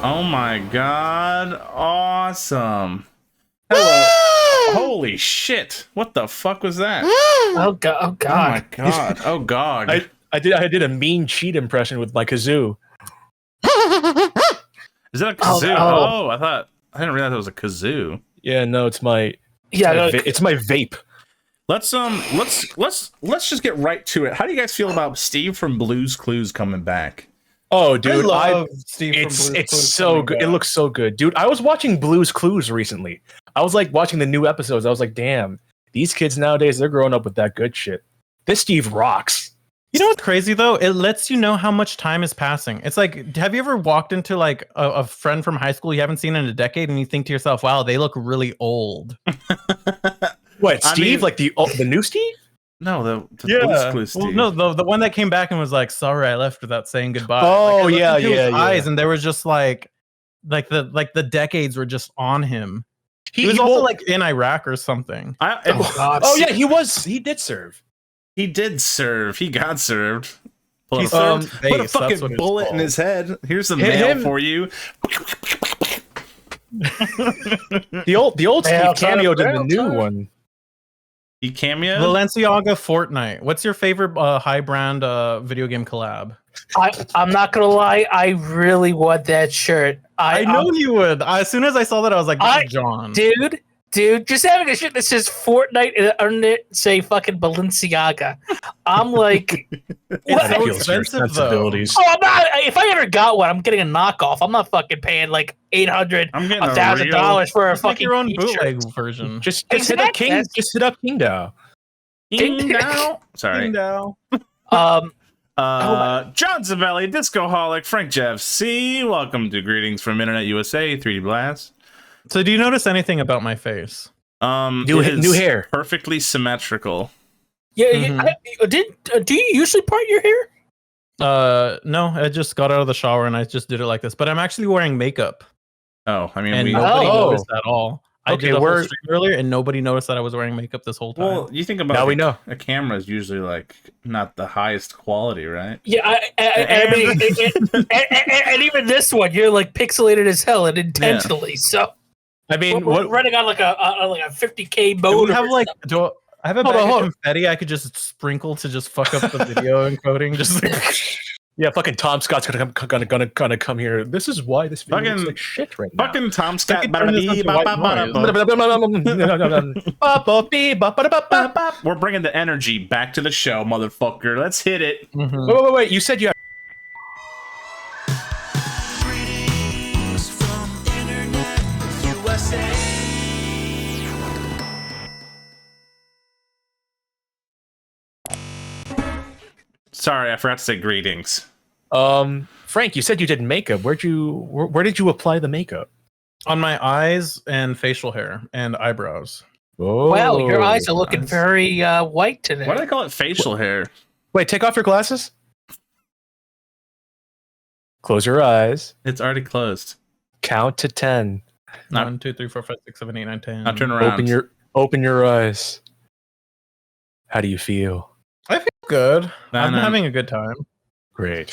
Oh my god. Awesome. Hello. Holy shit. What the fuck was that? Oh god. Oh my god. Oh god. I did a mean cheat impression with my kazoo. Is that a kazoo? Oh, I didn't realize it was a kazoo. Yeah, no, it's my it's my vape. Let's just get right to it. How do you guys feel about Steve from Blue's Clues coming back? Oh, dude, I love Steve from Blue's Clues. It's so good. It looks so good, dude. I was watching Blue's Clues recently. I was like watching the new episodes. I was like, damn, these kids nowadays, they're growing up with that good shit. This Steve rocks. You know what's crazy though? It lets you know how much time is passing. It's like, have you ever walked into like a friend from high school you haven't seen in a decade, and you think to yourself, "Wow, they look really old." What, Steve? Like the new Steve? No, the Blue's Clues Steve. Well, no, the one that came back and was like, "Sorry, I left without saying goodbye." Oh, like, yeah. Eyes, and there was just like the decades were just on him. He was also like in Iraq or something. Yeah, he did serve. He did serve. He got served. Put He a served fucking bullet in his head. Here's the mail for you. The old Steve cameoed in the new one. He cameoed? Balenciaga Fortnite. What's your favorite high brand video game collab? I'm not gonna lie, I really want that shirt. I know you would. As soon as I saw that, I was like, this is John. Dude, just having a shirt that says Fortnite and under it say fucking Balenciaga. I'm like, it's so expensive though. Oh, I'm not. If I ever got one, I'm getting a knockoff. I'm not fucking paying like $800, $1,000 for a fucking your own t-shirt. bootleg version. Just hit up King. Just hit up Kingdow. Kingdow. Sorry. Kingdow. John Zavelli, Discoholic, FrankJavCee. Welcome to Greetings from Internet U.S.A. 3D Blast. So, do you notice anything about my face? New hair, perfectly symmetrical. Yeah. Do you usually part your hair? No, I just got out of the shower and I just did it like this. But I'm actually wearing makeup. Oh, I mean, and nobody noticed at all. I did a whole stream earlier, and nobody noticed that I was wearing makeup this whole time. Well, you think about now we know a camera is usually like not the highest quality, right? Yeah, I mean, and even this one, you're like pixelated as hell and intentionally. Yeah. So, I mean, we're running on like a 50K mode. Do have like I have a bag of confetti I could just sprinkle to just fuck up the video encoding. Just like, yeah, fucking Tom Scott's gonna come here. This is why this video looks like shit right now. Fucking Tom Scott. We're bringing the energy back to the show, motherfucker. Let's hit it. Wait. You said you. Greetings from Internet U.S.A. Sorry, I forgot to say greetings. Frank, you said you did makeup. Where did you apply the makeup? On my eyes and facial hair and eyebrows. Oh, wow, your eyes are looking very white today. Why do they call it facial hair? Wait, take off your glasses. Close your eyes. It's already closed. Count to 10. 1, 2, 3, 4, 5, 6, 7, 8, 9, 10. Now turn around. Open your eyes. How do you feel? I feel good. I'm having a good time. Great.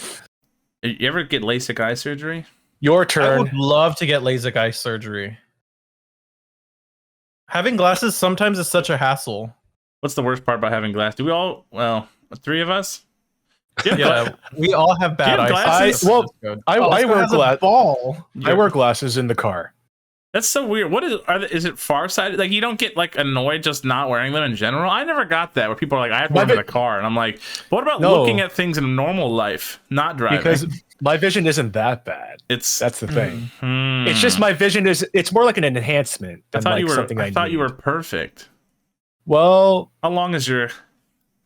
You ever get LASIK eye surgery? Your turn. I would love to get LASIK eye surgery. Having glasses sometimes is such a hassle. What's the worst part about having glasses? Do we all? Well, 3 of us. Yeah, we all have bad eyes. I wear glasses. I wear glasses in the car. That's so weird. What is it farsighted? Like you don't get like annoyed just not wearing them in general? I never got that where people are like, I have to wear them in the car, and I'm like, what about looking at things in normal life, not driving? Because my vision isn't that bad. That's the thing. It's just my vision it's more like an enhancement than I thought you were perfect. Well, how long is your?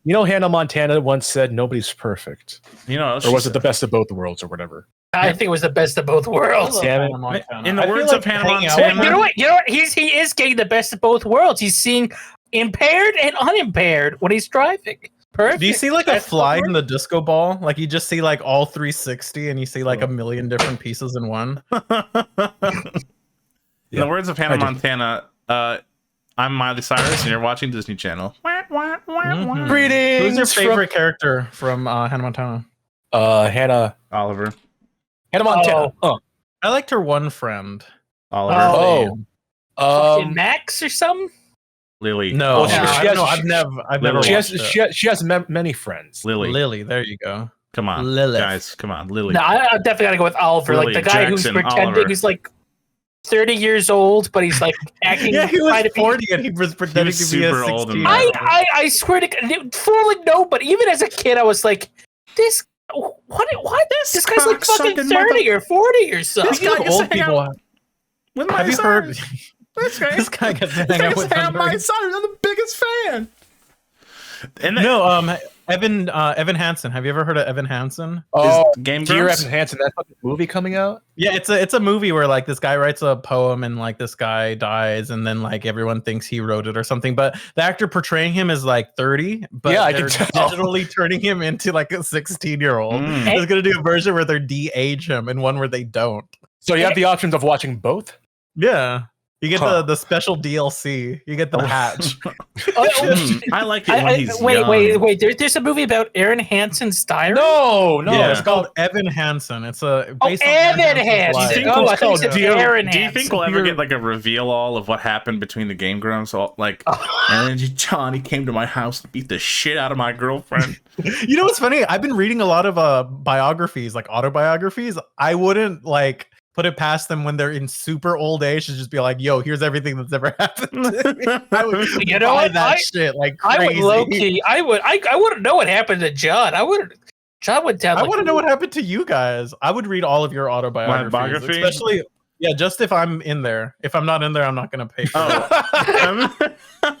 You know, Hannah Montana once said, "Nobody's perfect." You know, or was it the best of both worlds, or whatever? I think it was the best of both worlds. Damn it. In the words of Hannah Montana, you know what? He is getting the best of both worlds. He's seeing impaired and unimpaired when he's driving. Perfect. Do you see like a fly in the disco ball? Like you just see like all 360, and you see like a million different pieces in one. In the words of Hannah Montana, I'm Miley Cyrus, and you're watching Disney Channel. Greetings. Who's your favorite character from Hannah Montana? Hannah Oliver. Hannah Montana. I liked her one friend. Oliver. Fucking Max or something. Lily. No, Well, I've never. She watched it. she has many friends. Lily. There you go. Come on, Lilith. guys. Come on, Lily. No, I definitely gotta go with Oliver, Lily, like the guy who's Jackson, pretending Oliver. he's like 30 years old, but he's like acting. Yeah, he was trying to be- 40 and he was pretending to be a super old 16. and I swear to God, fooling nobody. Even as a kid, I was like, this. What? This guy's like fucking cocksucking 30 or 40 or something. This guy gets Old to hang people. out with my Have you son. heard? This guy, This guy gets to this hang guy out gets with to hang out with my underage. son. I'm the biggest fan. And No, Evan Hansen. Have you ever heard of Evan Hansen? Oh, Game Dear Grumps? Evan Hansen, that fucking movie coming out? Yeah, it's a movie where like this guy writes a poem and like this guy dies and then like everyone thinks he wrote it or something. But the actor portraying him is like 30, but Yeah, I they're can tell. digitally turning him into like a 16-year-old. Mm. There's gonna do a version where they're de-age him and one where they don't. So you have the options of watching both? Yeah. You get Huh. the special DLC. You get the patch. I like it when he's young. Wait. There's a movie about Aaron Hansen's diary. No, Yeah. It's called Evan Hansen. It's a Oh, based on Aaron Evan Hansen's life. Hansen. think Oh, it's I thought you called said Dear- Aaron Do you Hansen. think we'll ever get like a reveal all of what happened between the Game Grumps? All like, and Johnny came to my house and beat the shit out of my girlfriend. You know what's funny? I've been reading a lot of biographies, like autobiographies. I wouldn't like put it past them when they're in super old age to just be like, "Yo, here's everything that's ever happened to me." I would You know buy what? that shit like I crazy. would low key. I wouldn't know what happened to John. John went down. I like, want to know what happened to you guys. I would read all of your autobiographies, biography? especially just if I'm in there. If I'm not in there, I'm not gonna pay for it. Oh,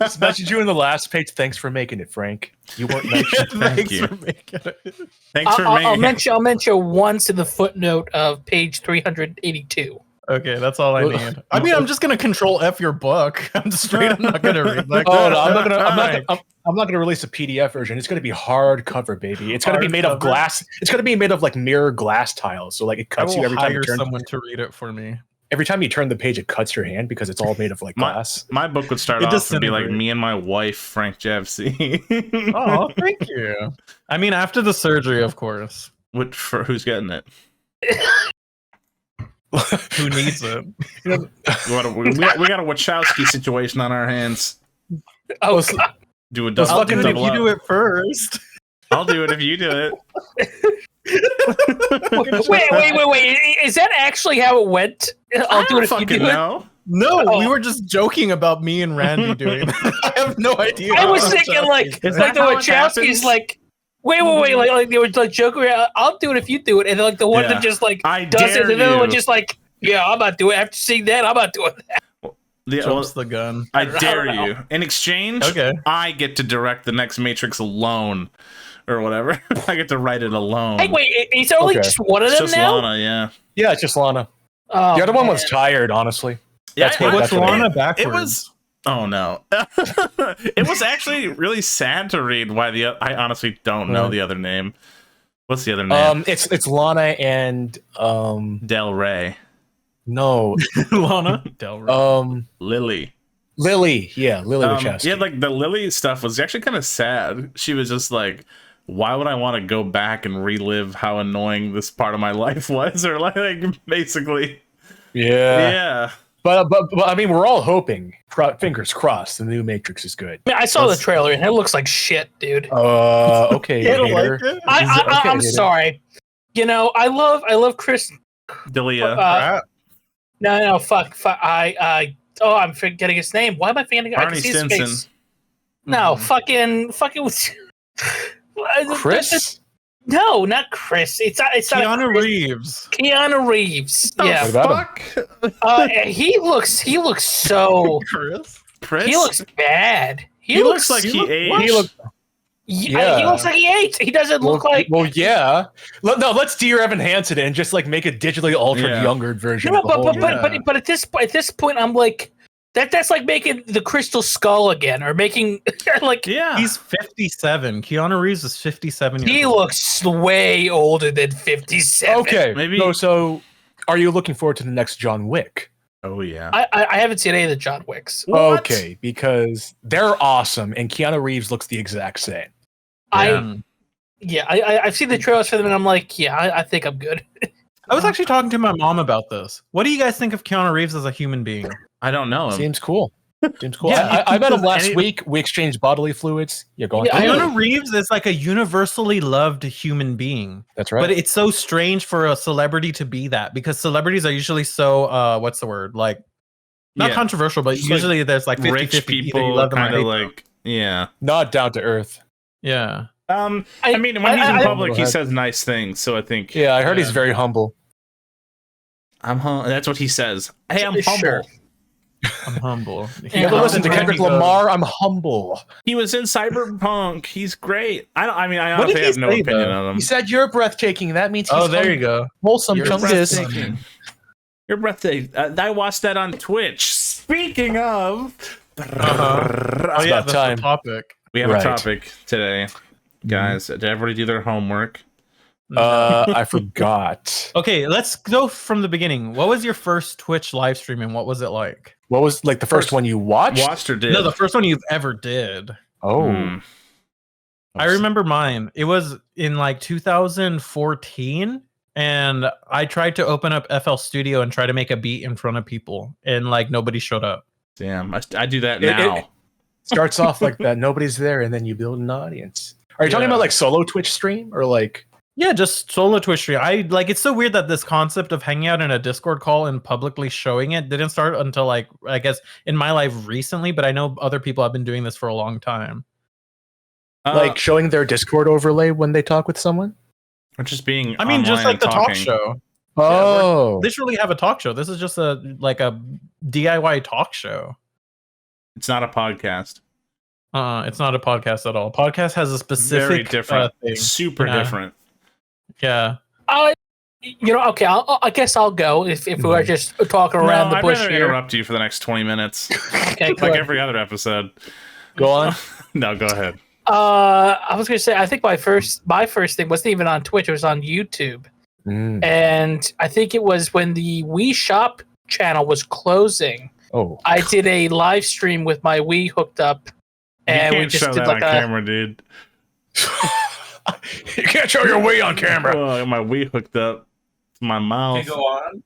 Just message you in the last page. Thanks for making it, Frank. You weren't mentioned. Thanks you. for making it. thanks for I'll making. mention once in the footnote of page 382. Okay, that's all I need. I mean, I'm just gonna control F your book. I'm straight. I'm not gonna read. Like, Oh no, I'm not gonna. Alright. I'm not gonna release a PDF version. It's gonna be hardcover, baby. It's gonna be made of Hardcover? glass. It's gonna be made of like mirror glass tiles. So like it I cuts you will every time you hire turn. someone to read it for me. Every time you turn the page, it cuts your hand because it's all made of like glass. My book would start It off and be like disintegrates. me and my wife, FrankJavCee. Oh, thank you. I mean, after the surgery, of course. For who's getting it? Who needs it? We got a Wachowski situation on our hands. Oh, Those- God. Do a Those double, I'll do it if double you up. do it first. I'll do it if you do it. Wait. Is that actually how it went? I'll do it if you fucking do it. know. No, Oh. we were just joking about me and Randy doing that. I have no idea. I was how thinking Wachowski's like doing that the how it Wachowskis happens? like wait, like they were like joking around. I'll do it if you do it, and then like the one Yeah. that just like I does it, dare and the other one you. just like yeah, I'm not doing it. After seeing that, I'm not doing that. jumps the gun. I I don't dare know. you. In exchange, Okay. I get to direct the next Matrix alone, or whatever. I get to write it alone. Hey, wait, is there only Okay. just one of it's them just now? Lana, yeah. Yeah, it's just Lana. Oh, The other one man. was tired, honestly. Yeah, That's what- What's that's what Lana it backwards? was. Oh no! It was actually really sad to read. Why I honestly don't know Right. the other name. What's the other name? It's Lana and Del Rey, no Lana Del Rey. Lily. Lily. Yeah, Lily Wachowski. Yeah, like the Lily stuff was actually kind of sad. She was just like, "Why would I want to go back and relive how annoying this part of my life was?" Or like basically, yeah. But I mean, we're all hoping, fingers crossed, the new Matrix is good. I mean, I saw the trailer and it looks like shit, dude. Okay. You don't hater. like it? I'm hater. sorry. You know, I love Chris. Delia. Crap. No, fuck. I'm forgetting his name. Why am I forgetting? I Barney can see his Stinson. face. No, fucking. Chris? No, not Chris. It's not Keanu Chris. Reeves. Keanu Reeves. Yeah. What about He looks so. Chris. Chris. He looks bad. He looks like he aged. He look- Yeah, he looks like he ate. He doesn't look like. Well, yeah. No, let's Dear Evan Hansen and just like make a digitally altered Yeah. younger version. No, of the whole but at this point, I'm like, that's like making the Crystal Skull again, or making like Yeah. He's 57. Keanu Reeves is 57 years he old. looks way older than 57. Okay, Maybe- So, are you looking forward to the next John Wick? Oh yeah. I haven't seen any of the John Wicks. What? Okay, because they're awesome, and Keanu Reeves looks the exact same. Yeah. I've seen the trailers for them, and I'm like, yeah, I think I'm good. I was actually talking to my mom about this. What do you guys think of Keanu Reeves as a human being? I don't know him. Seems cool. Seems cool. Yeah, I met him does last week. We exchanged bodily fluids. Yeah, go on. Yeah, Keanu Reeves is like a universally loved human being. That's right. But it's so strange for a celebrity to be that because celebrities are usually so what's the word? Like not Yeah. controversial, but Just usually there's like 50-50 Rich either you people love them or kind of hate them. like, yeah. Not down to earth. Yeah. I mean, when he's in public, he I- says nice things. So I think, Yeah, I heard he's very humble. that's what he says. Hey, I'm humble. Sure. I'm humble. You ever listen to Kendrick Lamar? I'm humble. He was in Cyberpunk. He's great. I mean, I What did honestly he have no say, opinion though? on him. He said you're breathtaking. That means he's there you go. wholesome You're chungus. breathtaking. You're breathtaking. I watched that on Twitch. Speaking of, Oh yeah, about that's time. the topic. we have Right. a topic today, guys. Did everybody do their homework? I forgot. Okay, let's go from the beginning. What was your first Twitch live stream and what was it like? What was like the first one you watched? Watched or did? No, the first one you've ever did. Oh, Hmm. I remember mine. It was in like 2014, and I tried to open up FL Studio and try to make a beat in front of people, and like nobody showed up. Damn, I do that It- now. starts off like that. Nobody's there, and then you build an audience. Are you talking Yeah. about like solo Twitch stream or like? Yeah, just solo Twitch stream. I like it's so weird that this concept of hanging out in a Discord call and publicly showing it didn't start until like I guess in my life recently, but I know other people have been doing this for a long time. Like showing their Discord overlay when they talk with someone? or just being. I mean, just online like and the talk talking. show. Oh, Literally have a talk show. This is just a DIY talk show. It's not a podcast. It's not a podcast at all. Podcast has a specific Very different. thing. Super Yeah. different. Yeah. Okay. I guess I'll go if we're just talking around the I'd bush rather here. interrupt you for the next 20 minutes, Okay, like good. every other episode. go on. No, go ahead. I was gonna say I think my first thing wasn't even on Twitch; it was on YouTube, and I think it was when the Wii Shop channel was closing. Oh, I did a live stream with my Wii hooked up, and You we can't just show did that like on a camera, dude. you can't show your way on camera. Oh, I got my Wii hooked up to my mouth. on.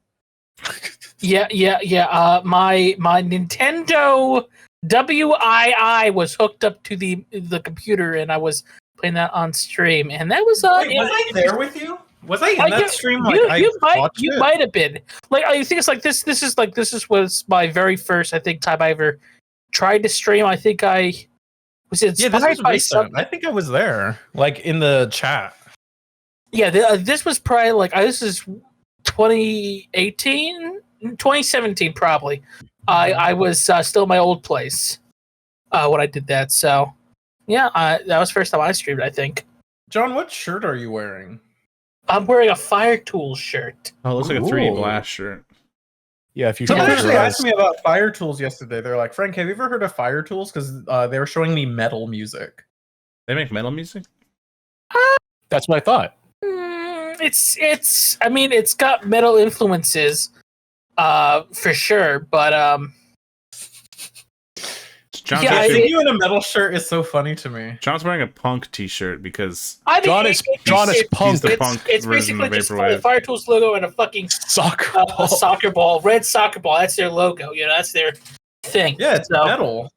yeah. My Nintendo WII was hooked up to the computer, and I was playing that on stream, and that was Wait, was I there with you? Was I in that stream? Like you might have been. Like I think it's like this. This was my very first time I ever tried to stream. I think I was inspired Yeah, this was by recent. something. I think I was there, like in the chat. Yeah, this was probably like this is 2018, 2017 probably. I was still in my old place when I did that. So yeah, that was the first time I streamed. I think John, what shirt are you wearing? I'm wearing a Fire Tools shirt. Oh, it looks like a 3D Ooh. blast shirt. Yeah, if you Someone close actually your asked eyes. me about Fire Tools yesterday. They're like, Frank, have you ever heard of Fire Tools? Because they were showing me metal music. They make metal music? That's what I thought. It's. I mean, it's got metal influences, for sure. But John's, Yeah, actually- Seeing you in a metal shirt is so funny to me. John's wearing a punk t-shirt because I mean, John is punk. He's the It's, punk it's version basically of just Vaporwave. the Fire Tools logo and a fucking Soccer a ball. soccer ball, red soccer ball. That's their logo. You know, that's their thing. Yeah, it's So, metal.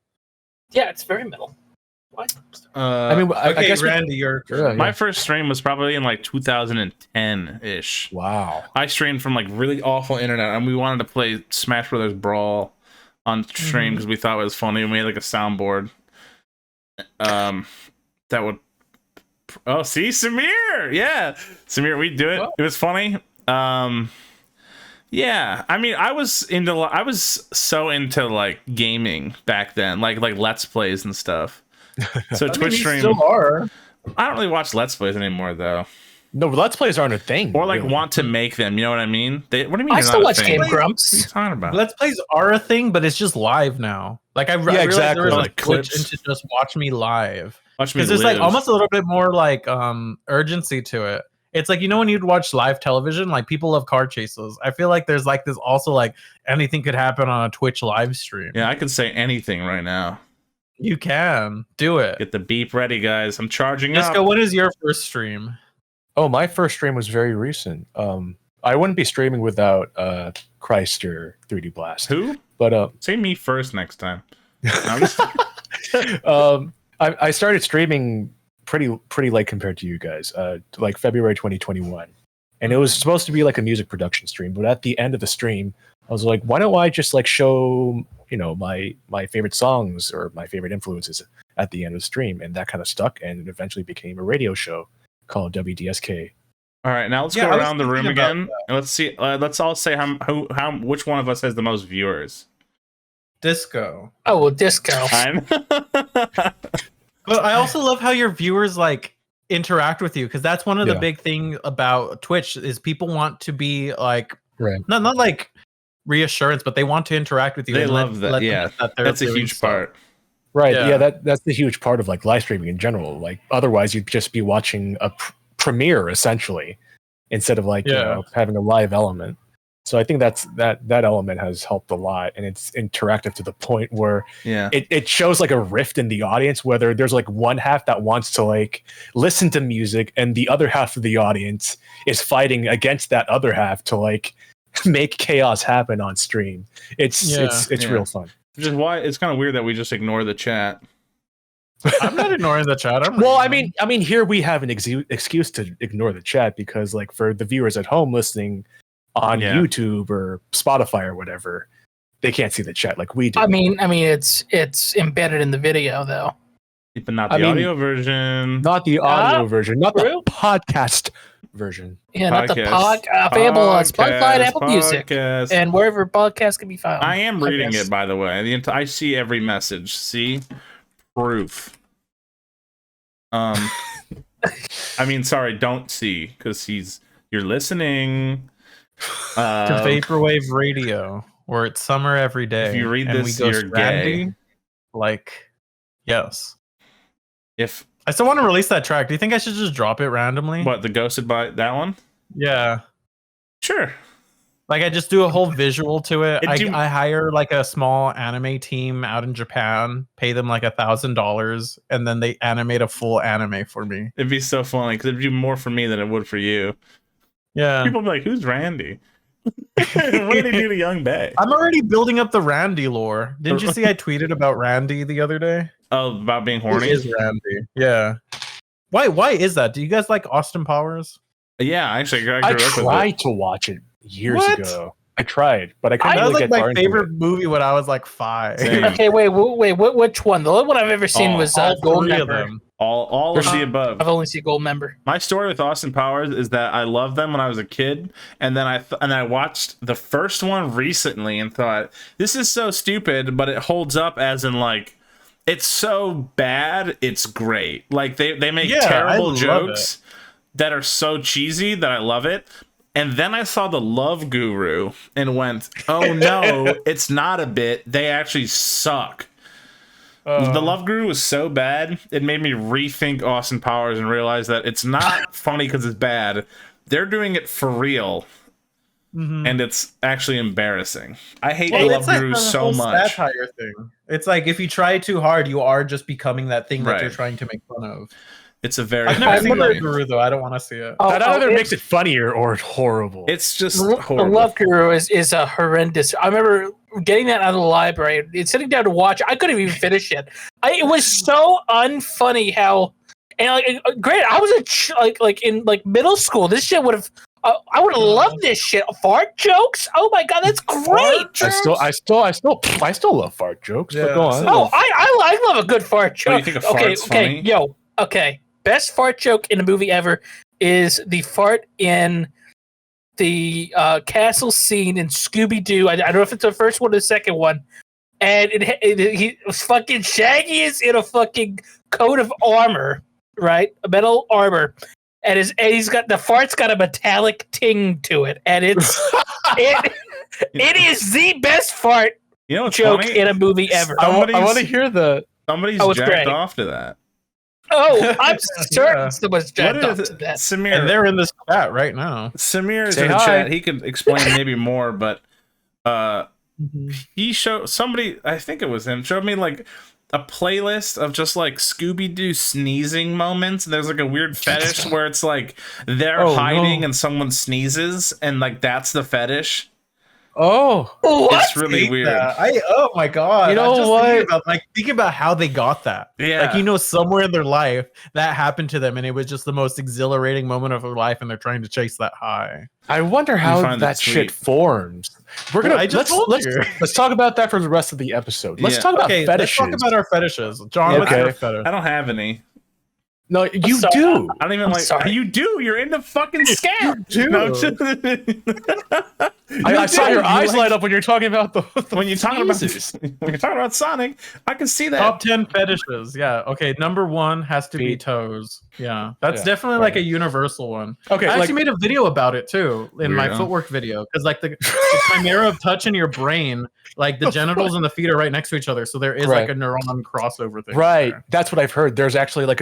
Yeah, it's very metal. What? I mean, I Okay, guess Randy, you're. Yeah, my first stream was probably in like 2010-ish. wow. I streamed from like really awful internet, and we wanted to play Smash Brothers Brawl on stream because we thought it was funny. And we had like a soundboard. That would. Oh, see, Samir, yeah, Samir, we'd do it. It was funny. Yeah, I mean, I was so into like gaming back then, like Let's Plays and stuff. So Twitch stream. still are. I don't really watch Let's Plays anymore though, No, Let's Plays aren't a thing. or like really. want to make them. You know what I mean? What do you mean? I they're still not a watch thing? Game What are you Grumps. talking about? Let's Plays are a thing, but it's just live now. Like I realized exactly. there was Like a switch clips. into just watch me live. Watch me Because there's like live. almost a little bit more like urgency to it. It's like, you know, when you'd watch live television, like people love car chases. I feel like there's like this also like anything could happen on a Twitch live stream. Yeah, I could say anything right now. You can do it. Get the beep ready, guys. I'm charging Disco, up. what is your first stream? Oh, my first stream was very recent. I wouldn't be streaming without Christ or 3D Blast. Who? But say me first next time. I started streaming pretty late compared to you guys, like February 2021, and it was supposed to be like a music production stream. But at the end of the stream, I was like, why don't I just like show my favorite songs or my favorite influences at the end of the stream, and that kind of stuck, and it eventually became a radio show called WDSK. All right, now let's go around the room again, and let's see. Let's all say how which one of us has the most viewers. Disco. Oh, well, Disco. But I also love how your viewers like interact with you, because that's one of the big things about Twitch is people want to be like not like reassurance, but they want to interact with you. They love that. Yeah, that's a huge part. Right. Yeah, that's the huge part of like live streaming in general. Like otherwise, you'd just be watching a premiere essentially, instead of like having a live element. So I think that element has helped a lot, and it's interactive to the point where it shows like a rift in the audience, whether there's like one half that wants to like listen to music and the other half of the audience is fighting against that other half to like make chaos happen on stream. It's real fun. Which is why it's kind of weird that we just ignore the chat. I'm not ignoring the chat. I mean, here we have an excuse to ignore the chat, because like for the viewers at home listening on YouTube or Spotify or whatever, they can't see the chat like we do. I mean, it's embedded in the video though. But not the audio version. Not the audio version. Not the podcast version. Yeah, not the available on Spotify and Apple Music and wherever podcasts can be found. I am reading it, by the way. I see every message. See? Proof. I mean, sorry, don't see, because you're listening. To Vaporwave Radio, where it's summer every day. If you read this, you're gay. Like, yes. If I still want to release that track, do you think I should just drop it randomly? What, the Ghosted by that one? Yeah. Sure. Like I just do a whole visual to it. I hire like a small anime team out in Japan, pay them like $1,000, and then they animate a full anime for me. It'd be so funny because it'd do more for me than it would for you. Yeah. People would be like, who's Randy? What did he do to Young Bae? I'm already building up the Randy lore. Didn't you see I tweeted about Randy the other day? Oh, about being horny? Who is Randy? Yeah. Why is that? Do you guys like Austin Powers? Yeah, actually, I tried to watch it years ago. I tried, but I couldn't really get far into it. That was like my favorite movie when I was like 5. Okay, wait, which one? The only one I've ever seen was Gold Member. All of the above. I've only seen Gold Member. My story with Austin Powers is that I loved them when I was a kid, and then I watched the first one recently and thought, this is so stupid, but it holds up as in like, it's so bad, it's great. Like they make terrible jokes that are so cheesy that I love it. And then I saw The Love Guru and went, oh no, it's not a bit. They actually suck. The Love Guru was so bad, it made me rethink Austin Powers and realize that it's not funny because it's bad. They're doing it for real. Mm-hmm. And it's actually embarrassing. I hate The Love Guru so much. Satire thing. It's like if you try too hard, you are just becoming that thing that you're trying to make fun of. It's a very. I've never seen The Guru though. I don't want to see it. That either makes it funnier or horrible. It's just horrible. The Love Guru is a horrendous. I remember getting that out of the library and sitting down to watch. I couldn't even finish it. It was so unfunny how. And like, great. I was like in middle school. This shit would have. I would have loved this shit. Fart jokes? Oh my god, that's great! I still love fart jokes. Yeah. But go on. Oh, I love a good fart joke. You think a fart's funny? Okay. Best fart joke in a movie ever is the fart in the castle scene in Scooby-Doo. I don't know if it's the first one or the second one. And he was fucking Shaggy is in a fucking coat of armor, right? A metal armor. And he's got the fart's got a metallic ting to it. And it is the best fart joke in a movie ever. I want to hear somebody's jacked off to that. Oh, I'm certain someone's jacked off to that. Samir, and they're in this chat right now. Samir is in the chat. He could explain maybe more, but he showed somebody. I think it was him. Showed me like a playlist of just like Scooby-Doo sneezing moments, and there's like a weird fetish where it's like they're hiding and someone sneezes, and like that's the fetish. Oh, it's really weird. Oh my god! You know what? Thinking about how they got that. Yeah, like somewhere in their life that happened to them, and it was just the most exhilarating moment of their life, and they're trying to chase that high. I wonder how that shit forms. We're gonna let's talk about that for the rest of the episode. Let's talk about fetishes. Let's talk about our fetishes, John. What's your fetish? I don't have any. No, you do. I don't even you do. You're into fucking scam. I saw your eyes light up when you're talking about when you're talking about Sonic. I can see that. Top 10 fetishes. Yeah. Okay. Number 1 has to be toes. Yeah. That's definitely like a universal one. Okay. I actually made a video about it too in my footwork video, because like the chimera of touch in your brain, like the genitals and the feet are right next to each other, so there is like a neuron crossover thing. Right. That's what I've heard. There's actually like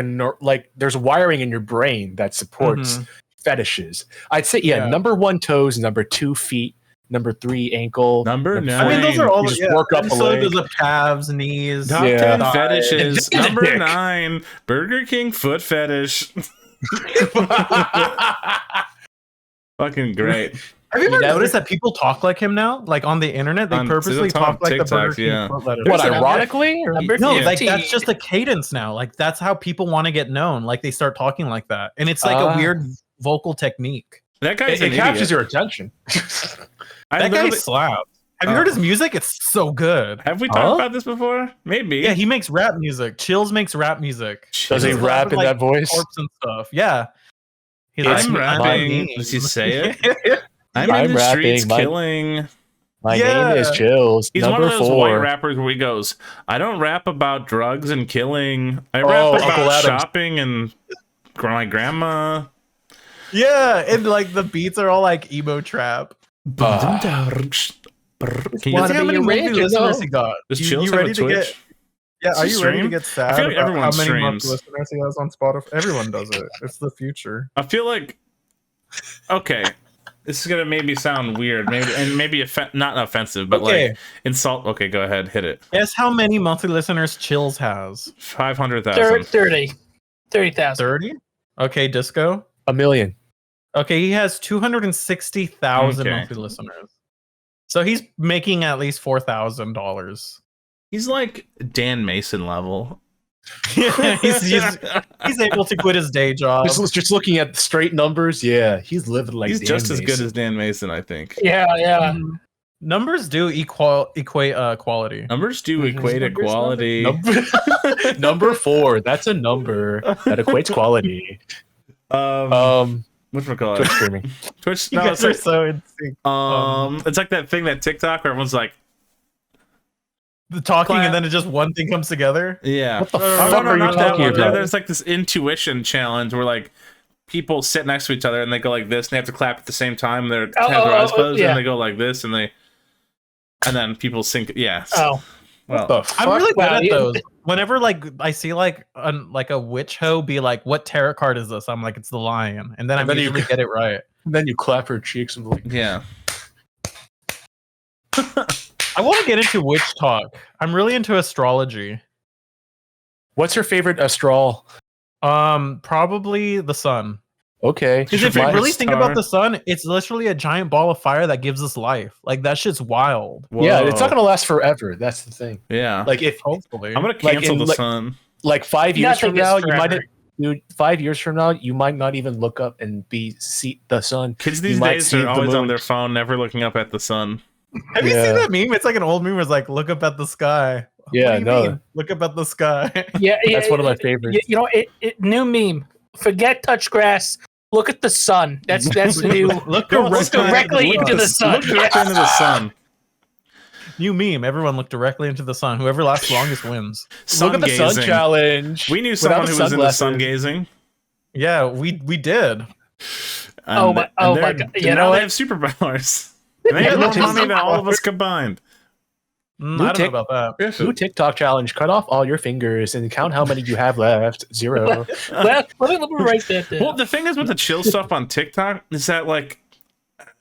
there's wiring in your brain that supports fetishes. I'd say number 1 toes, number 2 feet, number 3 ankle, number 9. I mean, those are all just work up. So there's the calves, knees. Top 10 fetishes. Number 9, Burger King foot fetish. Fucking great. Have you ever noticed that people talk like him now? Like on the internet, they purposely talk like TikTok, the Burger King foot fetish. What, ironically? No, like that's just a cadence now. Like that's how people want to get known. Like they start talking like that, and it's like a weird vocal technique. That guy's it captures your attention. That guy slaps. Have you heard his music? It's so good. Have we talked about this before? Maybe. Yeah, he makes rap music. Chills makes rap music. Does he rap in that voice? Corpse and stuff. Yeah. I'm rapping. Does he say it? I'm in the streets killing. My name is Chills. He's number one of those 4. white rappers where he goes, I don't rap about drugs and killing. I rap about shopping and my grandma. Yeah, and like the beats are all like emo trap. Can you see how many monthly listeners he got? Does Chills have a Twitch? Are you ready to get sad? I feel like everyone how many streams. monthly listeners he has on Spotify? Everyone does it. It's the future. I feel like this is gonna maybe sound weird, maybe not offensive, but like insult. Okay, go ahead, hit it. Guess how many monthly listeners Chills has? 500,000. 30,000. 30? Okay, Disco. 1 million. Okay, he has 260,000 monthly listeners. So he's making at least $4,000. He's like Dan Mason level. Yeah, he's able to quit his day job. Just looking at straight numbers, he's living like he's Dan just Mason. as good as Dan Mason, I think. Yeah. Numbers do equate quality. Numbers do equate equality. Number 4. That's a number that equates quality. Whatchamacallit? Twitch streaming. Twitch. You guys are so in sync. It's like that thing that TikTok where everyone's like the talking and then it just one thing comes together. Yeah. What the fuck are you talking about? There's like this intuition challenge where like people sit next to each other and they go like this and they have to clap at the same time. They're have their eyes closed and they go like this and then people sync. Yeah. Oh. Well, I'm really good at those. Whenever like I see like a witch hoe be like, "What tarot card is this?" I'm like, "It's the lion," and then I usually get it right. And then you clap her cheeks and like, yeah. I want to get into witch talk. I'm really into astrology. What's your favorite astral? Probably the sun. Okay. Because if you really think about the sun, it's literally a giant ball of fire that gives us life. Like that shit's wild. Whoa. Yeah, it's not gonna last forever. That's the thing. Yeah. Like if hopefully I'm gonna cancel the sun. Like 5 years from now, you might. Dude, 5 years from now, you might not even look up and see the sun. Kids these days are always on their phone, never looking up at the sun. Have you seen that meme? It's like an old meme where it's like, look up at the sky. Yeah, no. Look up at the sky. Yeah, that's one of my favorites. You know, new meme. Forget touch grass. Look at the sun. That's the new. Look directly into the sun. Look directly into the sun. New meme. Everyone look directly into the sun. Whoever lasts longest wins. Look at the sun challenge. We knew someone who was into sun gazing. Yeah, we did. Oh my god! You know they have superpowers. And they have more money than all of us combined. I don't know about that. New TikTok challenge: cut off all your fingers and count how many you have left. 0. Let me write that down. Well, the thing is with the chill stuff on TikTok is that like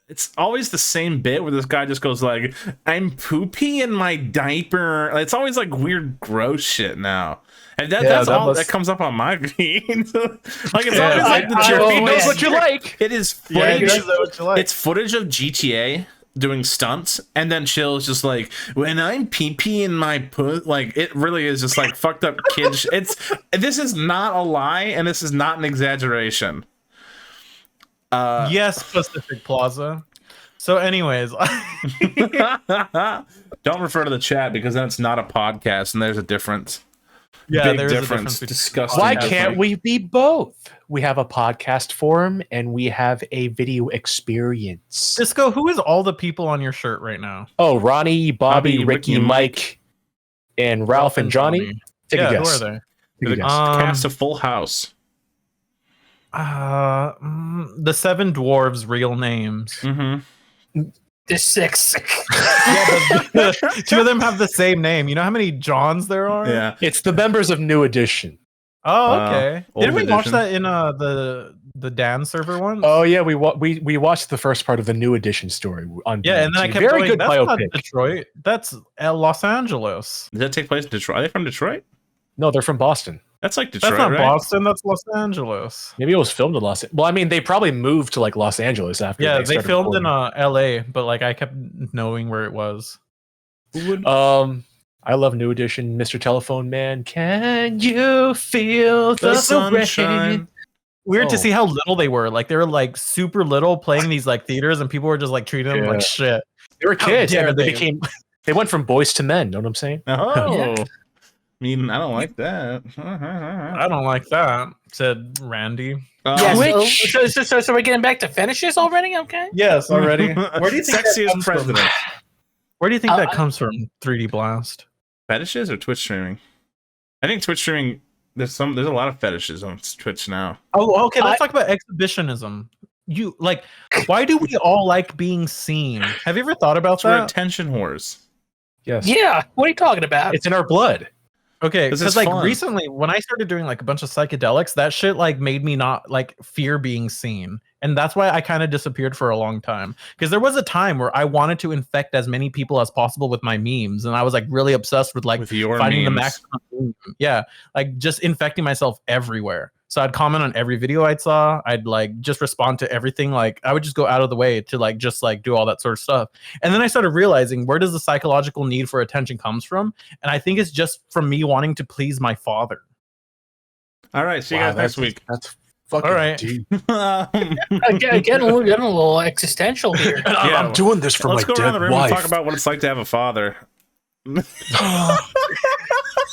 it's always the same bit where this guy just goes like, "I'm poopy in my diaper." It's always like weird, gross shit now, and that's all that comes up on my feed. Like it's always like the he knows what you like. It is footage. It's footage of GTA doing stunts, and then Chill's just like, "When I'm pee in my put," like it really is just like fucked up kid. This is not a lie, and this is not an exaggeration. Yes, Pacific Plaza. So, anyways, don't refer to the chat because then it's not a podcast, and there's a difference. Yeah, Big there's difference. a difference. Disgusting. Why can't we be both? We have a podcast forum and we have a video experience. Disco, who is all the people on your shirt right now? Oh, Ronnie, Bobby, Ricky, Mike, and Ralph and Johnny. Take a guess. Who are they? The cast of Full House. The seven dwarves' real names. Mm-hmm. The 6. Yeah, two of them have the same name. You know how many Johns there are? Yeah, It's the members of New Edition. Oh, okay. Didn't we watch edition. that in the Dan server one? Oh yeah, we watched the first part of the New Edition story on. Yeah, and then I kept very going, good that's not biopic. Detroit. That's Los Angeles. Does that take place in Detroit? Are they from Detroit? No, they're from Boston. That's like Detroit, That's not right? Boston. That's Los Angeles. Maybe it was filmed in Los. Well, I mean, they probably moved to like Los Angeles after. Yeah, they started filmed recording. in L.A., but like I kept knowing where it was. I love New Edition, Mr. Telephone Man. Can you feel the sunshine? Weird to see how little they were. Like they were like super little, playing these like theaters, and people were just like treating them like shit. They were kids, dare and then they went from boys to men. Know what I'm saying? Oh, Yeah. I mean, I don't like that. I don't like that," said Randy. So we're getting back to fetishes already? Okay. Yes, already. Where do you think Sexiest president? Where do you think that comes from? 3D Blast. Fetishes or Twitch streaming? I think Twitch streaming. There's a lot of fetishes on Twitch now. Oh, okay. Let's talk about exhibitionism. You like, why do we all like being seen? Have you ever thought about We're that? attention whores. Yes. Yeah. What are you talking about? It's in our blood. Okay, This is because like fun. recently when I started doing like a bunch of psychedelics, that shit like made me not like fear being seen. And that's why I kind of disappeared for a long time. Because there was a time where I wanted to infect as many people as possible with my memes. And I was like really obsessed with like With your finding the memes. maximum. Yeah. Like just infecting myself everywhere. So I'd comment on every video I saw. I'd like just respond to everything. Like I would just go out of the way to like just like do all that sort of stuff. And then I started realizing, where does the psychological need for attention comes from? And I think it's just from me wanting to please my father. All right, see you guys next week. That's fucking All right. deep. Getting a little existential here. Yeah, I'm doing this for Let's my go around the dead room wife. and talk about what it's like to have a father.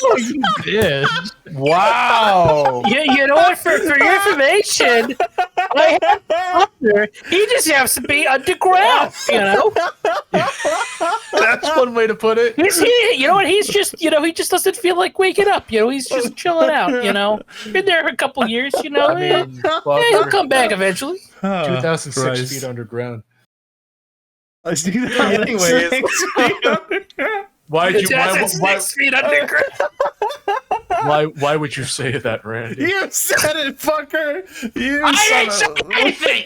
Oh, you bitch. Wow. Yeah, you know what? For your information, I have a father. He just has to be underground. You know, That's one way to put it. you know what? He just doesn't feel like waking up. You know, he's just chilling out. You know, been there for a couple years. You know, I mean, he'll come back eventually. 2006 Christ. feet underground. I see that. Anyways. Why'd you? Why, 6 feet underground. why would you say that, Randy? You said it, fucker. I didn't say anything.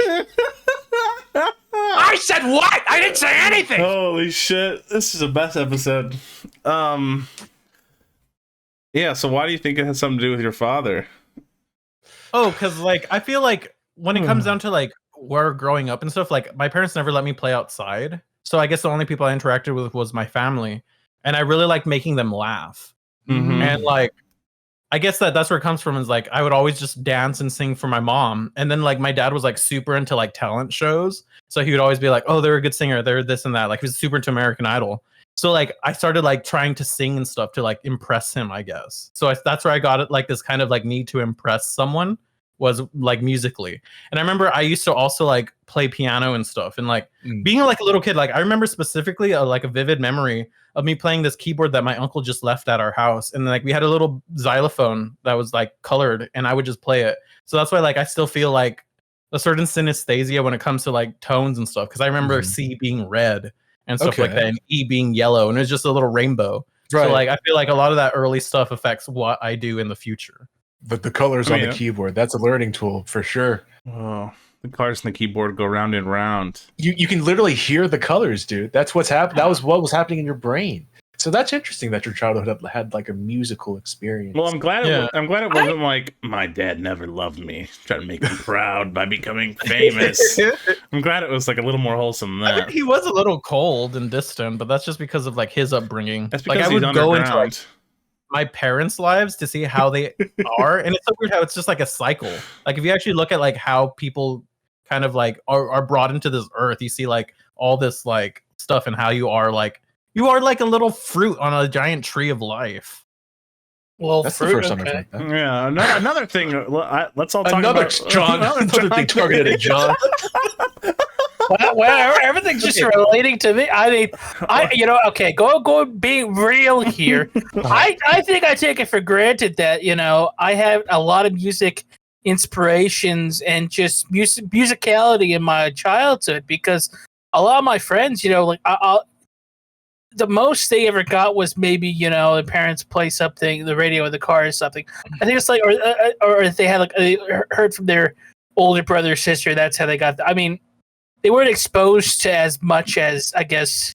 I said what? I didn't say anything. Holy shit! This is the best episode. Yeah. So why do you think it has something to do with your father? Oh, because like I feel like when it comes down to like where growing up and stuff, like my parents never let me play outside. So I guess the only people I interacted with was my family. And I really liked making them laugh. Mm-hmm. And like I guess that's where it comes from, is like I would always just dance and sing for my mom. And then like my dad was like super into like talent shows. So he would always be like, oh, they're a good singer, they're this and that. Like he was super into American Idol. So like I started like trying to sing and stuff to like impress him, I guess. So that's where I got it, like this kind of like need to impress someone was like musically. And I remember I used to also like play piano and stuff, and like being like a little kid, like I remember specifically like a vivid memory of me playing this keyboard that my uncle just left at our house. And like we had a little xylophone that was like colored, and I would just play it. So that's why like I still feel like a certain synesthesia when it comes to like tones and stuff, because I remember C being red and stuff like that, and E being yellow, and it was just a little rainbow. Right. So like I feel like a lot of that early stuff affects what I do in the future. The colors on the keyboard, that's a learning tool for sure. Oh, The cars and the keyboard go round and round. You can literally hear the colors, dude. That's what's happening. That was what was happening in your brain. So that's interesting that your childhood had like a musical experience. Well, I'm glad it wasn't like my dad never loved me, trying to make me proud by becoming famous. I'm glad it was like a little more wholesome than that. I mean, he was a little cold and distant, but that's just because of like his upbringing. That's because like, I he's would go into underground. like, my parents' lives to see how they are, and it's so weird how it's just like a cycle. Like if you actually look at like how people kind of like are brought into this earth, you see like all this like stuff and how you are like a little fruit on a giant tree of life. Well, that's the first time I've heard that. Yeah, another thing. Let's all talk Another about John. Another thing targeted at John. Well, everything's just relating to me. I mean, okay, go being real here. I think I take it for granted that, I have a lot of music inspirations and just musicality in my childhood, because a lot of my friends, like the most they ever got was maybe, their parents play something, the radio in the car or something. I think it's like, or if they had like heard from their older brother or sister, that's how they got. I mean, they weren't exposed to as much as I guess,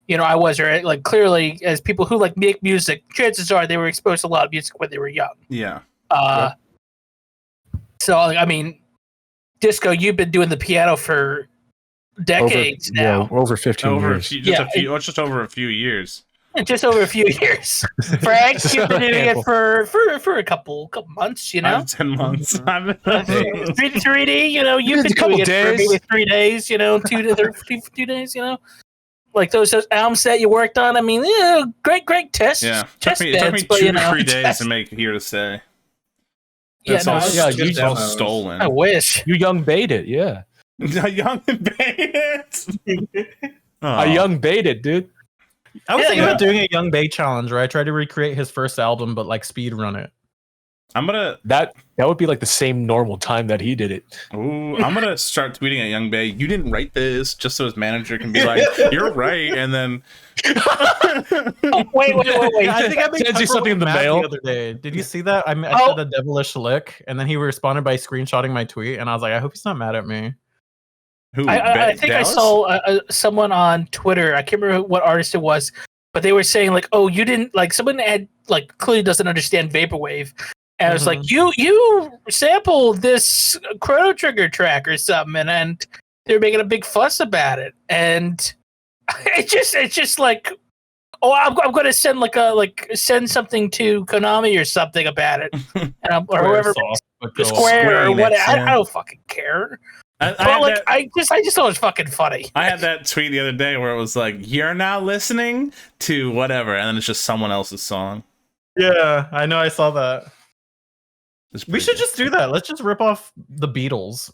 I was, or like clearly as people who like make music, chances are they were exposed to a lot of music when they were young. Yeah. So I mean, Disco, you've been doing the piano for decades now. Yeah, over 15 years. Just over a few years. Just over a few years. Frank, you've been doing it for a couple months, 10 months. 3D, you've been doing it for maybe 3 days, 2 days, like those albums that you worked on. I mean, great test. Yeah, test it took me 2 to 3 days to make Here to Stay. That's all stolen. I wish. You young baited, yeah. A young baited. A young baited, dude. I was thinking about doing a Young Bay challenge where I try to recreate his first album, but like speed run it. I'm gonna that would be like the same normal time that he did it. Ooh, I'm gonna start tweeting at Young Bay. You didn't write this, just so his manager can be like, "You're right," and then. Wait! I think I sent you something in the mail the other day. Did you see that? I said a devilish lick, and then he responded by screenshotting my tweet, and I was like, I hope he's not mad at me. Who? I think Dallas? I saw someone on Twitter. I can't remember what artist it was, but they were saying like, "Oh, you didn't like." Someone had like clearly doesn't understand vaporwave, and I was like, "You sampled this Chrono Trigger track or something," and they were making a big fuss about it, and it's just like, oh, I'm going to send something to Konami or something about it, and or whoever, Square or whatever. I don't fucking care. I just thought it was fucking funny. I had that tweet the other day where it was like, "You're now listening to whatever," and then it's just someone else's song. Yeah, I know. I saw that. We should just do that. Let's just rip off the Beatles.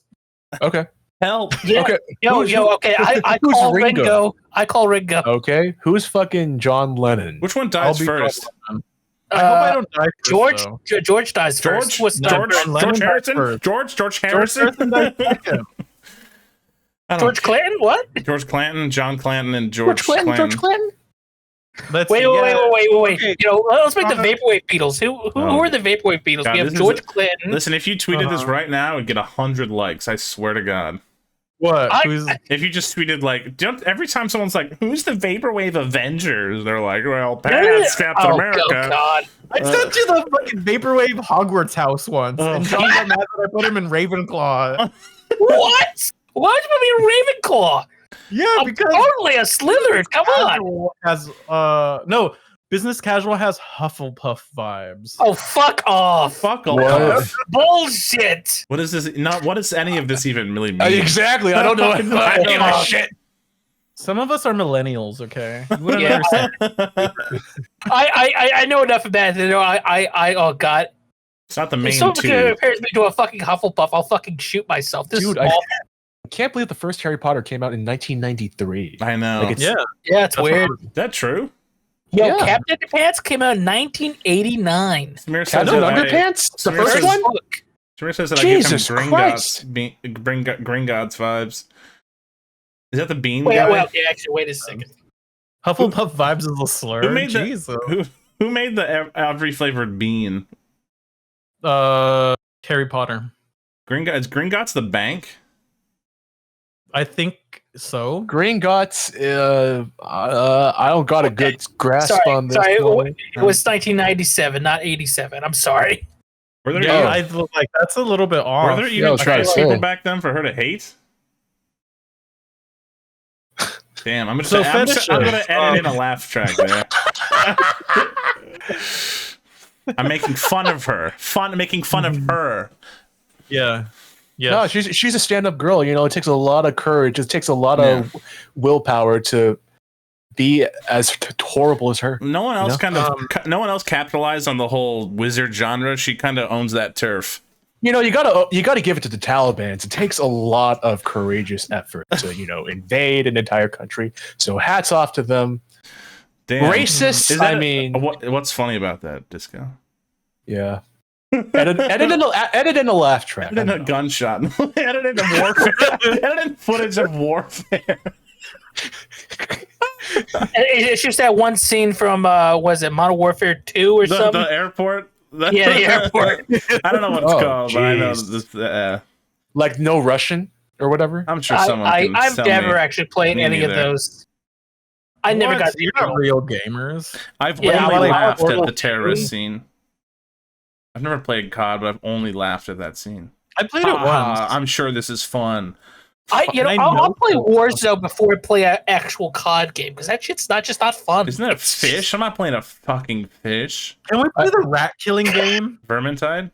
Okay. Help. Yeah. Okay. Okay. I call Ringo. I call Ringo. Okay. Who's fucking John Lennon? Which one dies first? I hope I don't die first, George dies first. George Harrison? George Harrison? George Clinton? What? George Clanton, John Clanton, and George Clinton. George Clinton? Wait. Wait. Okay. Let's make the Vaporwave Beatles. Who are the Vaporwave Beatles? God, we have George Clinton. Listen, if you tweeted this right now, it'd get 100 likes. I swear to God. What? If you just tweeted like, every time someone's like, "Who's the Vaporwave Avengers?" They're like, "Well, that's Captain America." Oh God! I sent you the fucking Vaporwave Hogwarts house once, and John got mad that I put him in Ravenclaw. What? Why would you put me in Ravenclaw? Yeah, because totally a Slytherin. Come on. Has no. Business Casual has Hufflepuff vibes. Oh, fuck off! Fuck off! Bullshit! What is this? What does any of this even really mean? Exactly. I don't know. I don't give a shit. Some of us are millennials. Okay. Yeah. I know enough about it. Oh God. It's not the main. If someone compares me to a fucking Hufflepuff, I'll fucking shoot myself. Dude, I can't believe the first Harry Potter came out in 1993. I know. Yeah, it's weird. Is that true? Yo, yeah. Captain Underpants came out in 1989. Captain Underpants? The first one? Samir says that Jesus I give him Gringotts vibes. Is that the bean guy? Wait a second. Hufflepuff vibes is a slur. Who made who made the every flavored bean? Harry Potter. Is Gringotts the bank? I think so. Green Guts. I don't got a good grasp on this. Sorry, it was 1997, not 87. I'm sorry. Were there Yeah, I look like that's a little bit off. Were there even people back then for her to hate? Damn, I'm gonna edit in a laugh track there. I'm making fun of her. Making fun of her. Yeah. Yeah. No, she's a stand-up girl. You know, it takes a lot of courage. It takes a lot of willpower to be as horrible as her. No one else no one else capitalized on the whole wizard genre. She kind of owns that turf. You know, you gotta give it to the Taliban. It takes a lot of courageous effort to, invade an entire country. So hats off to them. Damn. Racists. What's funny about that, Disco? Yeah. Edit in a laugh track. Edit in a gunshot. Edit in a warfare. Edit in footage of warfare. It's just that one scene from was it Modern Warfare 2 or something? The airport. Yeah, the airport. I don't know what it's called, but I know this. Like No Russian or whatever. I'm sure someone. I've never actually played any of those. I never got. You're not real gamers. I've only laughed at the terrorist scene. I've never played COD, but I've only laughed at that scene. I played it once. I'm sure this is fun. I'll play Warzone before I play an actual COD game because that shit's not fun. Isn't that a fish? I'm not playing a fucking fish. Can we play the rat killing game? Vermintide?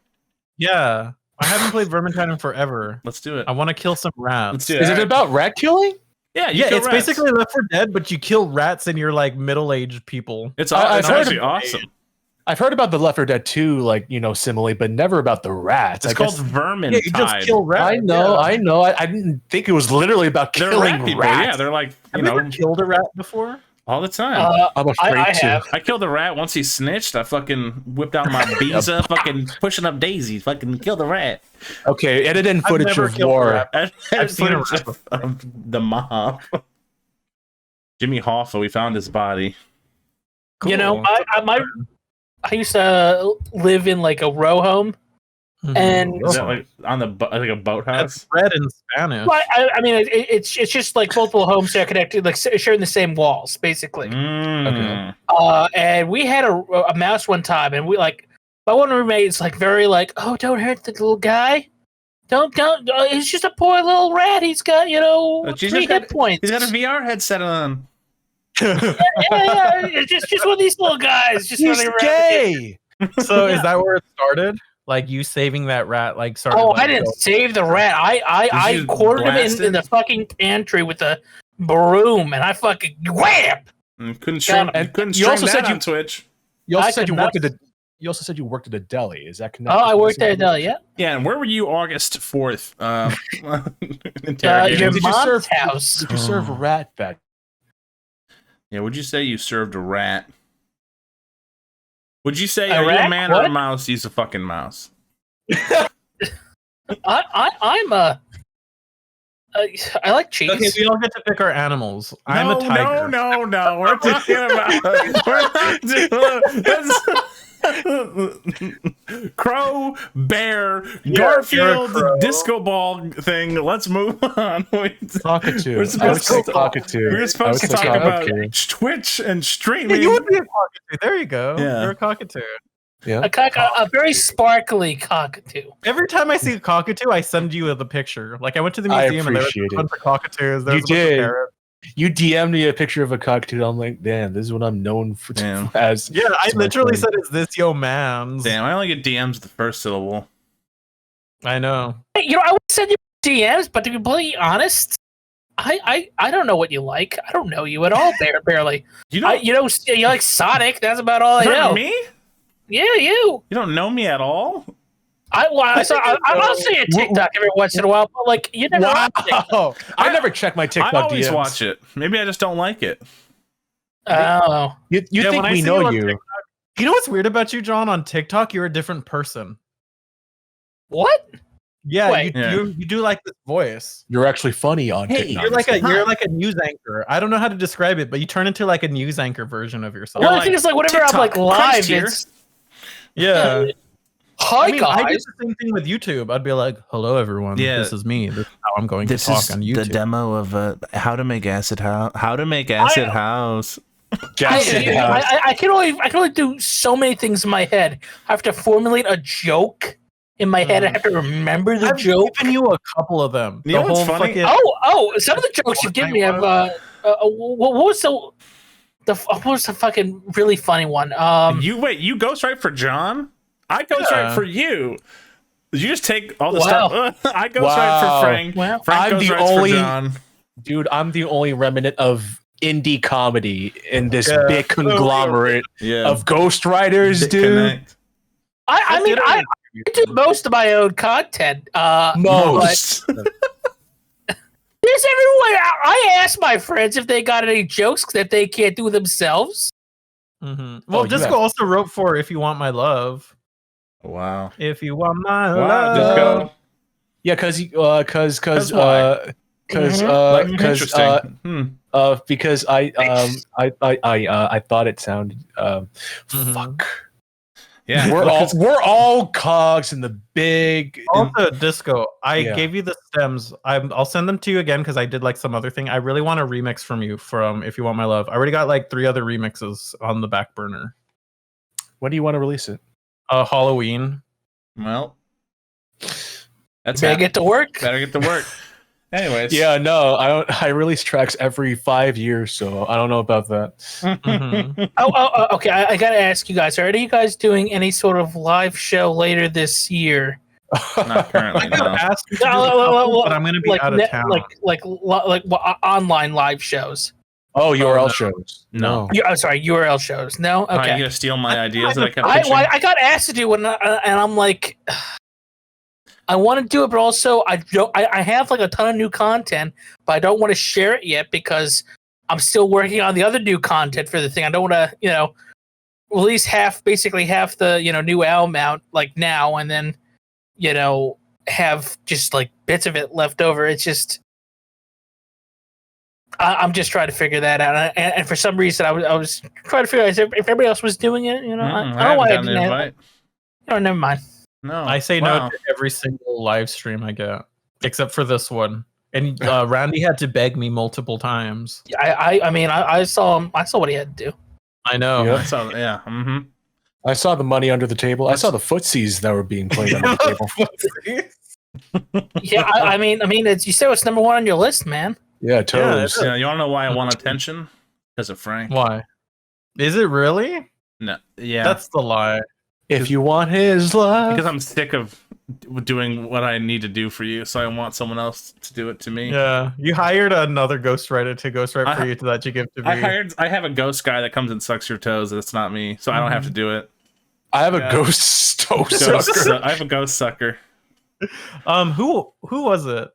Yeah. I haven't played Vermintide in forever. Let's do it. I want to kill some rats. Is it about rat killing? Yeah, it's basically Left 4 Dead, but you kill rats and you're like middle-aged people. It's actually awesome. I've heard about the Left 4 Dead 2, simile, but never about the rats. It's called Vermintide. Yeah, you just kill rats. I know. I didn't think it was literally about killing people. rats. Yeah, they're like, Have you ever killed a rat before? All the time. I'm afraid to. I killed a rat once he snitched. I fucking whipped out my Visa, fucking pushing up daisies, fucking killed the rat. Okay, edit in footage of war. I've seen of the mob. Jimmy Hoffa, we found his body. Cool. You know, I used to live in like a row home, and is that like on the like a boathouse? That's red in Spanish. Well, I mean, it's just like multiple homes that are connected, like sharing the same walls, basically. Okay. And we had a mouse one time, and we my one roommate's like very like, oh, don't hurt the little guy. Don't. He's just a poor little rat. He's got 3 hit points. He's got a VR headset on. yeah. It's just one of these little guys. Just he's gay. So is that where it started? Like you saving that rat? Started. Oh, I didn't save the rat. I quartered him in the fucking pantry with a broom, and I fucking wham. Couldn't stream that on Twitch. You also said you worked at a deli. Is that connected? Oh, I worked at a deli. Yeah. Yeah, and where were you August 4th? Your mom's house. Did you serve a rat back? Yeah, would you say you served a rat? Would you say are you a man or a mouse? He's a fucking mouse. I'm a. I like cheese. Okay, we all get to pick our animals. I'm a tiger. No. We're talking about crow, bear, Garfield, disco ball thing. Let's move on. Cockatoo. We're supposed to talk about Twitch and streaming. Yeah, you would be a cockatoo. There you go. Yeah. You're a cockatoo. Yeah. A very sparkly cockatoo. Every time I see a cockatoo, I send you the picture. Like I went to the museum and there was a bunch of cockatoos. There was a bunch of parrots. You DM'd me a picture of a cockatoo. I'm like, damn, this is what I'm known for as. Yeah, I literally said, "Is this your man's?" Damn, I only get DMs the first syllable. I know. I would send you DMs, but to be completely honest, I don't know what you like. I don't know you at all, barely. You like Sonic. That's about all I know. Me? Yeah, you. You don't know me at all. I'll see a TikTok every once in a while, but you never. Wow. I never check my TikTok. I always DMs. watch it. Maybe I just don't like it. Oh, you think we know you? TikTok, you know what's weird about you, John? On TikTok, you're a different person. What? Yeah, you do like this voice. You're actually funny on TikTok. You're like a news anchor. I don't know how to describe it, but you turn into like a news anchor version of yourself. Well, I think it's like whenever TikTok, I'm live, it's yeah. Hi, I mean, guys. I did the same thing with YouTube. I'd be like, "Hello, everyone. Yeah. This is me. This is how I'm going to This talk is on YouTube." the demo of how to make acid house. How to make acid house. I can only do so many things in my head. I have to formulate a joke in my head. I have to remember the I've joke. given you a couple of them. You know what's funny? Some of the jokes you give me have. What was what was the fucking really funny one? You ghostwrite for John? I ghostwrite for you. Did you just take all the stuff? I ghostwrite for Frank. Well, Frank I'm the ghostwrites only- for John. Dude, I'm the only remnant of indie comedy in this big conglomerate of ghostwriters, dude. Connect. I mean, I do most of my own content. Most. There's everyone. I ask my friends if they got any jokes that they can't do themselves. Well, Disco also wrote for "If You Want My Love." Wow. If you want my Wow, love. Disco. Yeah, because I thought it sounded fuck. Yeah, we're all cogs in the big. Also, Disco, I gave you the stems. I'll send them to you again because I did like some other thing. I really want a remix from you from "If You Want My Love." I already got like 3 other remixes on the back burner. When do you want to release it? Halloween. Well, that's Better get to work. Better get to work. Anyways, Yeah, no, I release tracks every 5 years, so I don't know about that. Okay. I gotta ask you guys: are any of you guys doing any sort of live show later this year? Not currently. No. Ask you to do a couple, but I'm going to be out of town. Like online live shows. Oh, URL shows. No. I'm sorry, URL shows. No. Are Okay. you gonna steal my ideas that I kept pitching? I got asked to do one, and I'm like, I want to do it, but also I have like a ton of new content, but I don't want to share it yet because I'm still working on the other new content for the thing. I don't want to, release basically half the new album out like now, and then have just like bits of it left over. It's just I'm just trying to figure that out, and for some reason I was trying to figure out if everybody else was doing it. I don't know why I didn't. Invite. Never mind. No, I say no to every single live stream I get, except for this one. And Randy had to beg me multiple times. I mean, I saw him. I saw what he had to do. I know. Yeah. Mm-hmm. I saw the money under the table. I saw the footsies that were being played under the table. Yeah, I mean, you said it's number 1 on your list, man. Yeah, toes. Yeah, you want to know why I want attention? Because of Frank. Why? Is it really? No. Yeah. That's the lie. If you want his love. Because I'm sick of doing what I need to do for you, so I want someone else to do it to me. Yeah, you hired another ghostwriter to ghostwrite for you that you give to me. I have a ghost guy that comes and sucks your toes. That's not me, so I don't have to do it. I have a ghost toe sucker. I have a ghost sucker. Who was it?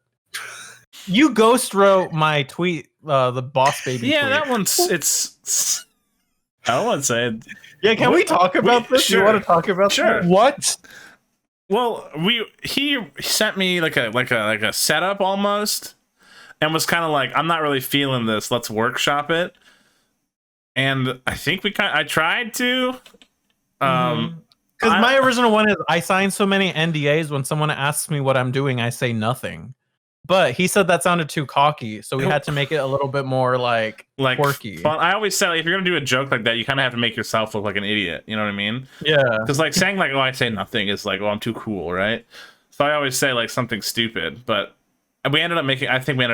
You ghost wrote my tweet, the boss baby. Yeah, tweet. that one's it's. I don't want to say it. Yeah, can we talk about this? Sure. You want to talk about Sure. that? What? Well, he sent me like a setup almost, and was kind of like, I'm not really feeling this. Let's workshop it. And I think I tried to. Because my original one is I signed so many NDAs. When someone asks me what I'm doing, I say nothing. But he said that sounded too cocky, so we had to make it a little bit more like quirky. Fun. I always say, like, if you're gonna do a joke like that, you kind of have to make yourself look like an idiot. You know what I mean? Yeah. Because like saying like, "Oh, I say nothing," is like, "Oh, I'm too cool," right? So I always say like something stupid. But I think we ended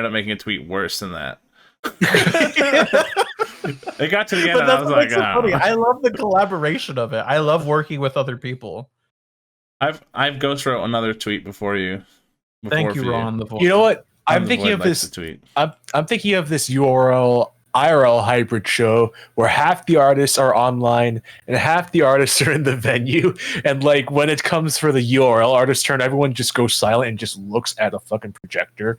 up making a tweet worse than that. It got to the end, and I was like, funny. I love the collaboration of it. I love working with other people. I've ghost wrote another tweet before you. Thank you, Ron. The voice. You know what? I'm thinking of this. Tweet. I'm thinking of this URL IRL hybrid show where half the artists are online and half the artists are in the venue. And like when it comes for the URL artist turn, everyone just goes silent and just looks at a fucking projector.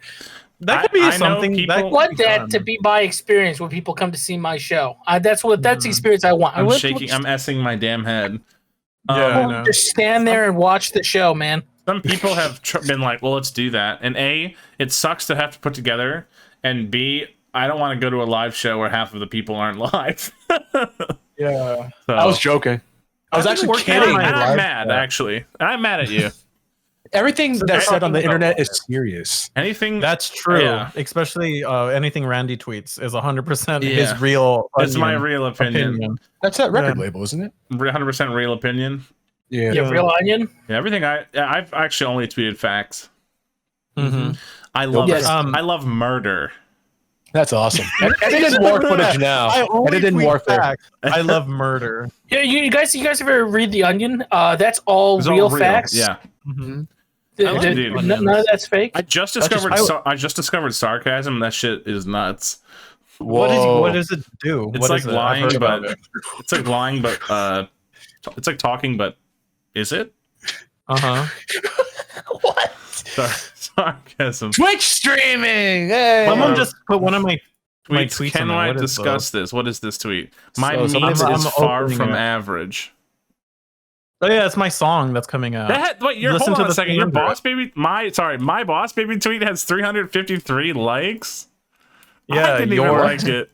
That could be something. I want that to be my experience when people come to see my show. That's the experience I want. I'm shaking. I'm s-ing my damn head. Yeah, I know. Just stand there and watch the show, man. Some people have been like, well, let's do that. And A, it sucks to have to put together. And B, I don't want to go to a live show where half of the people aren't live. Yeah. So, I was joking. I was actually kidding. I'm mad, actually. I'm mad at you. Everything that's said on the internet is serious. Anything that's true, especially anything Randy tweets is 100% his real. It's my real opinion. That's that record label, isn't it? 100% real opinion. Yeah, real onion. Yeah, everything I've actually only tweeted facts. Mm-hmm. I love murder. That's awesome. Edited war footage now. Edited warfare. I love murder. Yeah, you guys ever read The Onion? That's all real facts. Yeah. Mm-hmm. None of that's fake. I just discovered sarcasm. That shit is nuts. What does it do? It's like lying, but it's like lying, but it's like talking, but is it? What? Sarcasm. Twitch streaming. Hey. Someone just put one of my tweets. Can I discuss this? What is this tweet? My memes is far from average. Oh yeah, it's my song that's coming out. Hold on a second. Your boss baby, my boss baby tweet has 353 likes. Yeah, I didn't even like it.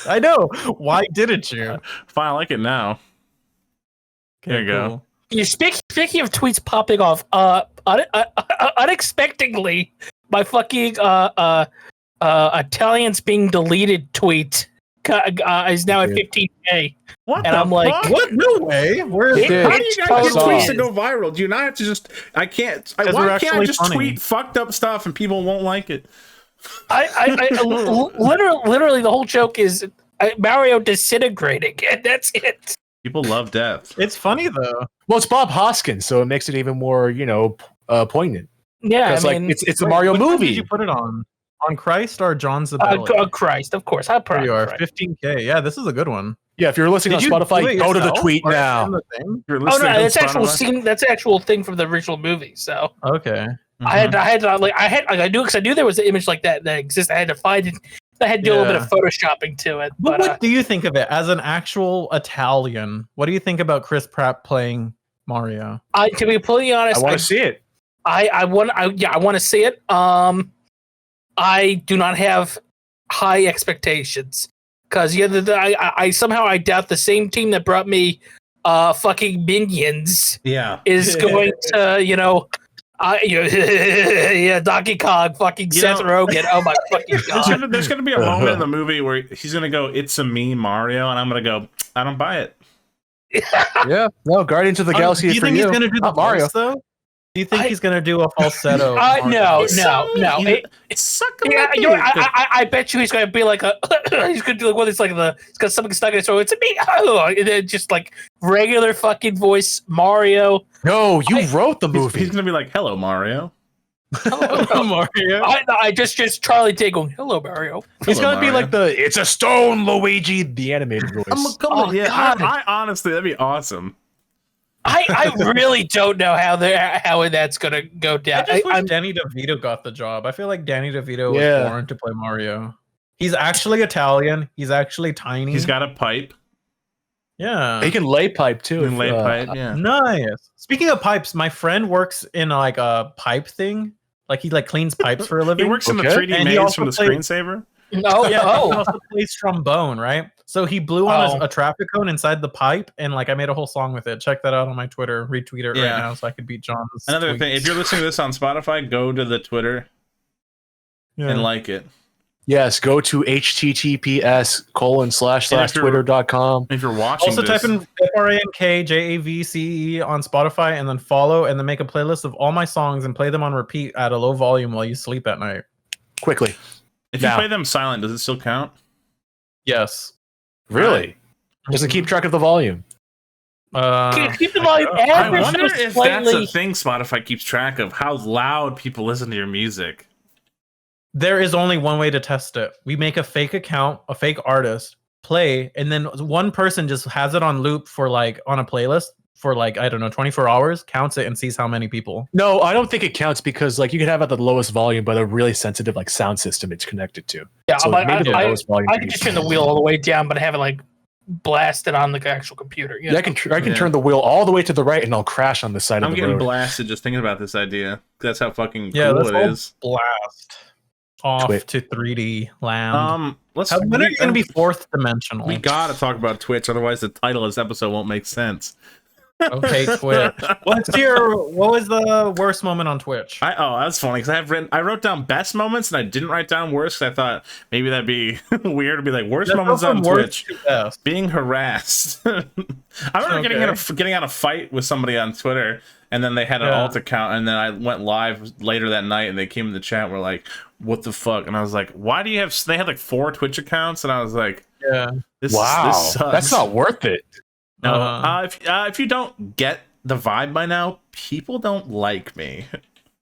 I know. Why didn't you? Fine, I like it now. There you go. Speaking of tweets popping off, unexpectedly, my fucking Italians being deleted tweet is now at 15K. What? And I'm like, fuck? What? No way. How do you guys get tweets to go viral? Do you not have to just? Why can't I just tweet fucked up stuff and people won't like it? Literally, the whole joke is Mario disintegrating, and that's it. People love death. It's funny though. Well, it's Bob Hoskins, so it makes it even more, poignant. Yeah, I mean, it's a Mario movie. Did you put it on Christ or John Zabelli? On Christ, of course. There you are, 15K. Yeah, this is a good one. Yeah, if you're listening on Spotify, go to the tweet now. That's actual scene. That's the actual thing from the original movie. So okay, I knew because I knew there was an image like that exists. I had to find it. I had to do a little bit of photoshopping to it. But what do you think of it as an actual Italian? What do you think about Chris Pratt playing Mario? To be completely honest, I want to see it. I want to see it. I do not have high expectations because I somehow doubt the same team that brought me fucking Minions is going to Donkey Kong fucking Seth Rogen. Oh my fucking god. There's gonna be a moment in the movie where he's gonna go, "It's a me, Mario," and I'm gonna go, "I don't buy it." Yeah, no, Guardians of the Galaxy. Do you think he's gonna do the Mario voice, though? Do you think he's gonna do a falsetto? No. I bet you he's gonna be like he's gonna do like what it's like it's got something stuck in his throat. It's a me, and then just like regular fucking voice Mario. No, you wrote the movie. He's gonna be like, "Hello, Mario." Hello, Mario. I just Charlie Day going, "Hello, Mario." He's gonna be like "It's a stone, Luigi," the animated voice. I honestly, that'd be awesome. I really don't know how that's gonna go down. I wish Danny DeVito got the job. I feel like Danny DeVito was born to play Mario. He's actually Italian. He's actually tiny. He's got a pipe. Yeah, he can lay pipe too. He can lay pipe. Yeah, nice. Speaking of pipes, my friend works in like a pipe thing. Like he cleans pipes for a living. He works in the 3D maze from the screensaver. Oh, He also plays trombone, right? So he blew on a traffic cone inside the pipe, and I made a whole song with it. Check that out on my Twitter. Retweet it right now so I could beat John's. Another thing, if you're listening to this on Spotify, go to the Twitter and like it. Yes, go to https://twitter.com. If you're watching, also type in FrankJavCee on Spotify and then follow, and then make a playlist of all my songs and play them on repeat at a low volume while you sleep at night. Quickly. If you play them silent, does it still count? Yes. Really? Doesn't keep track of the volume. Keep the volume I wonder if that's a thing Spotify keeps track of, how loud people listen to your music. There is only one way to test it. We make a fake account, a fake artist, play, and then one person just has it on loop for on a playlist for 24 hours, counts it and sees how many people. No, I don't think it counts because you can have at the lowest volume, but a really sensitive sound system it's connected to. Yeah, so I can just turn the wheel all the way down, but have it blasted on the actual computer. I can turn the wheel all the way to the right and I'll crash on the side of the road. I'm getting blasted just thinking about this idea. That's how fucking cool it is. Blast. off Twitch. to 3D land. Let's. When are you going to be fourth dimensional? We gotta talk about Twitch, otherwise the title of this episode won't make sense. Okay, Twitch. What was the worst moment on Twitch? That's funny because I wrote down best moments and I didn't write down worst. I thought maybe that'd be weird to be like worst moments on Twitch. Being harassed. I remember getting out a fight with somebody on Twitter, and then they had an alt account, and then I went live later that night, and they came in the chat, and were like, "What the fuck?" And I was like, "Why do you have?" They had like 4 Twitch accounts, and I was like, this sucks. That's not worth it." No, if you don't get the vibe by now, people don't like me.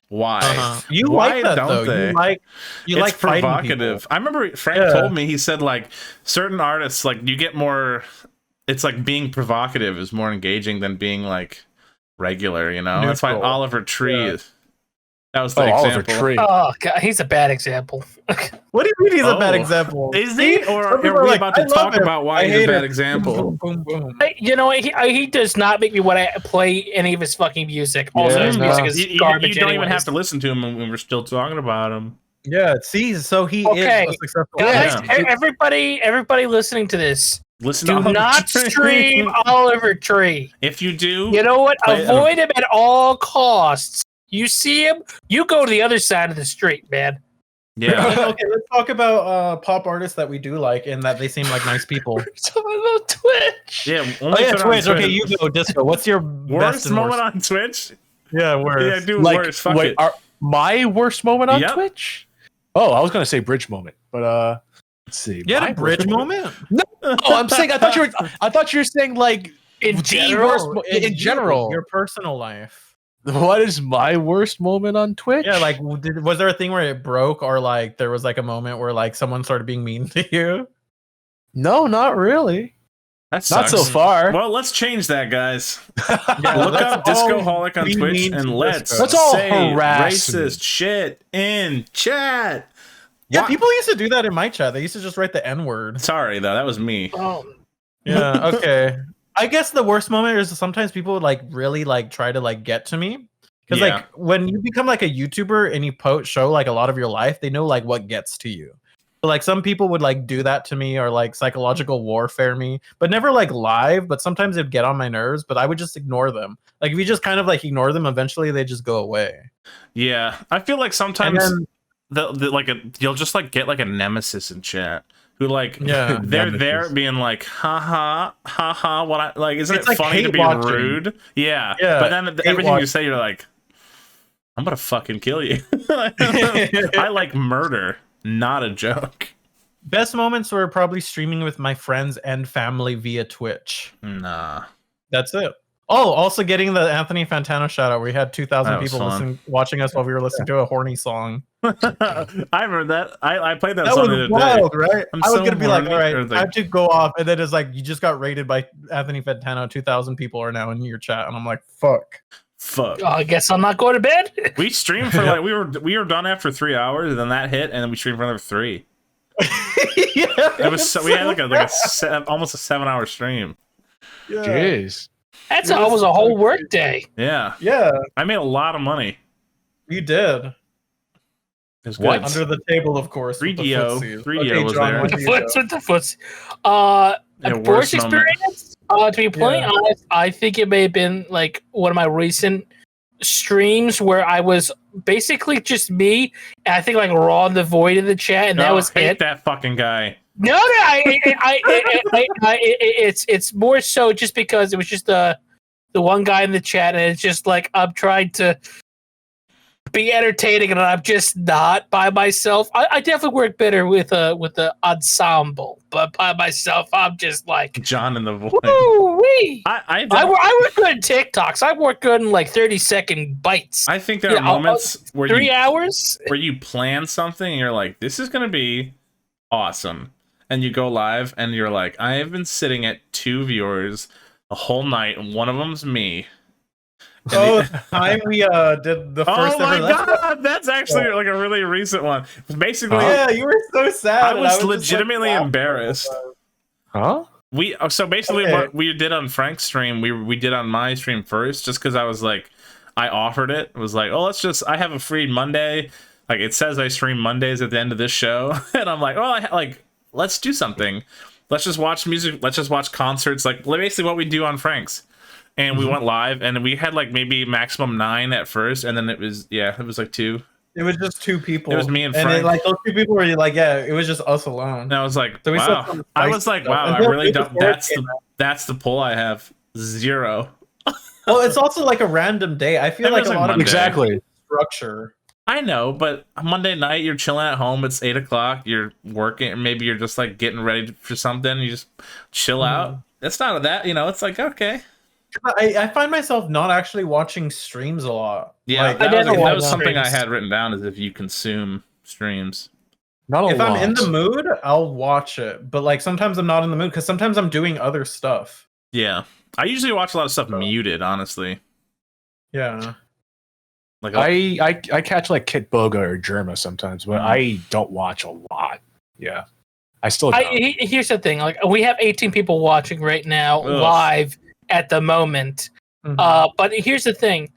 Why? You Why like that don't though? they? You like provocative. I remember Frank told me, he said like certain artists, like you get more. It's like being provocative is more engaging than being like regular. You know, that's why Oliver Tree is. That was the example. Tree. Oh god, he's a bad example. What do you mean he's a bad example? Is he? Or are we about to talk about why he's a bad example? Boom, boom, boom. You know, he does not make me want to play any of his fucking music. Also, his music is garbage. You don't even have to listen to him when we're still talking about him. Yeah, see, so he is a successful guys. Everybody listening to this, do not stream Oliver Tree. If you do, you know what? Avoid him at all costs. You see him, you go to the other side of the street, man. Yeah. Okay, let's talk about pop artists that we do like and that they seem like nice people. Talking about Twitch. Yeah. Twitch. Okay, you go, Disco. What's your worst moment on Twitch? Yeah, worst. Yeah, do worst. Fuck it. My worst moment on Twitch? Oh, I was gonna say bridge moment, but let's see. You had a bridge moment? No. Oh, I'm saying I thought you were saying like in general. In general, your personal life. What is my worst moment on Twitch? Yeah, like was there a thing where it broke, or like there was like a moment where like someone started being mean to you? No, not really. That sucks. Not so far. Well, let's change that, guys. Look up Discoholic on Twitch and let's all say harassment. racist shit in chat. Yeah, people used to do that in my chat. They used to just write the N-word. Sorry, though, that was me. Oh. Yeah, okay. I guess the worst moment is sometimes people would like really like try to like get to me. Because like when you become like a YouTuber and you show like a lot of your life, they know like what gets to you. So, like some people would like do that to me or like psychological warfare me, but never like live. But sometimes it'd get on my nerves, but I would just ignore them. Like if you just kind of like ignore them, eventually they just go away. Yeah, I feel like sometimes you'll just like get like a nemesis in chat. Who like they're there being like ha ha what I like isn't it like funny to be rude? Yeah. But then everything you say you're like I'm gonna fucking kill you. I like murder, not a joke. Best moments were probably streaming with my friends and family via Twitch. Nah. That's it. Oh, also getting the Anthony Fantano shout out. We had 2,000 people watching us while we were listening to a horny song. I remember that. I played that song was the other wild, day. Right? I was gonna be like, all right, like, I have to go off, and then it's like you just got rated by Anthony Fantano. 2,000 people are now in your chat, and I'm like, fuck. Oh, I guess I'm not going to bed. We streamed for like we were done after 3 hours, and then that hit, and then we streamed for another 3. It was we had like almost a 7-hour stream. Yeah. Jeez. That's almost a whole work day. Yeah. Yeah. I made a lot of money. You did. It was what? good. Under the table, of course. 3DO. 3DO was there. With the foots. A worst experience? To be plain honest, I think it may have been like one of my recent streams where I was basically just me, and I think like Raw and the Void in the chat, and that was it. That fucking guy. No, it's more so just because it was just the one guy in the chat, and it's just like I'm trying to be entertaining, and I'm just not by myself. I definitely work better with the ensemble, but by myself, I'm just like John in the Void. Woo-wee. I work good in TikToks. I work good in like 30-second bites. I think there are moments where 3 hours where you plan something and you're like, this is gonna be awesome. And you go live and you're like, I have been sitting at 2 viewers the whole night, and one of them's me. And the time we did the first. Oh my god, that's actually like a really recent one. Basically, yeah, you were so sad. I was legitimately embarrassed. Huh? So basically, what we did on Frank's stream, we did on my stream first, just because I was like, I offered it. It was like, oh, I have a free Monday. Like it says I stream Mondays at the end of this show, and I'm like, well, let's do something. Let's just watch music. Let's just watch concerts. Like basically what we do on Frank's. And we went live, and we had like maybe maximum 9 at first, and then it was like 2. It was just 2 people. It was me and Frank. And like those 2 people were like, yeah, it was just us alone. And I was like, So wow. I was like, wow, I really don't. That's the pull I have. 0. Well, it's also like a random day. I feel like a lot of exactly structure. I know, but Monday night you're chilling at home. It's 8 o'clock. You're working, or maybe you're just like getting ready for something. You just chill out. It's not that, It's like okay. I find myself not actually watching streams a lot. Yeah, like, that was something I had written down, is if you consume streams. Not a lot. If I'm in the mood, I'll watch it. But like sometimes I'm not in the mood because sometimes I'm doing other stuff. Yeah, I usually watch a lot of stuff muted, honestly. Yeah. Like I catch like Kit Boga or Germa sometimes, but I don't watch a lot. Yeah, I still don't. Here's the thing: like we have 18 people watching right now live at the moment. But here's the thing: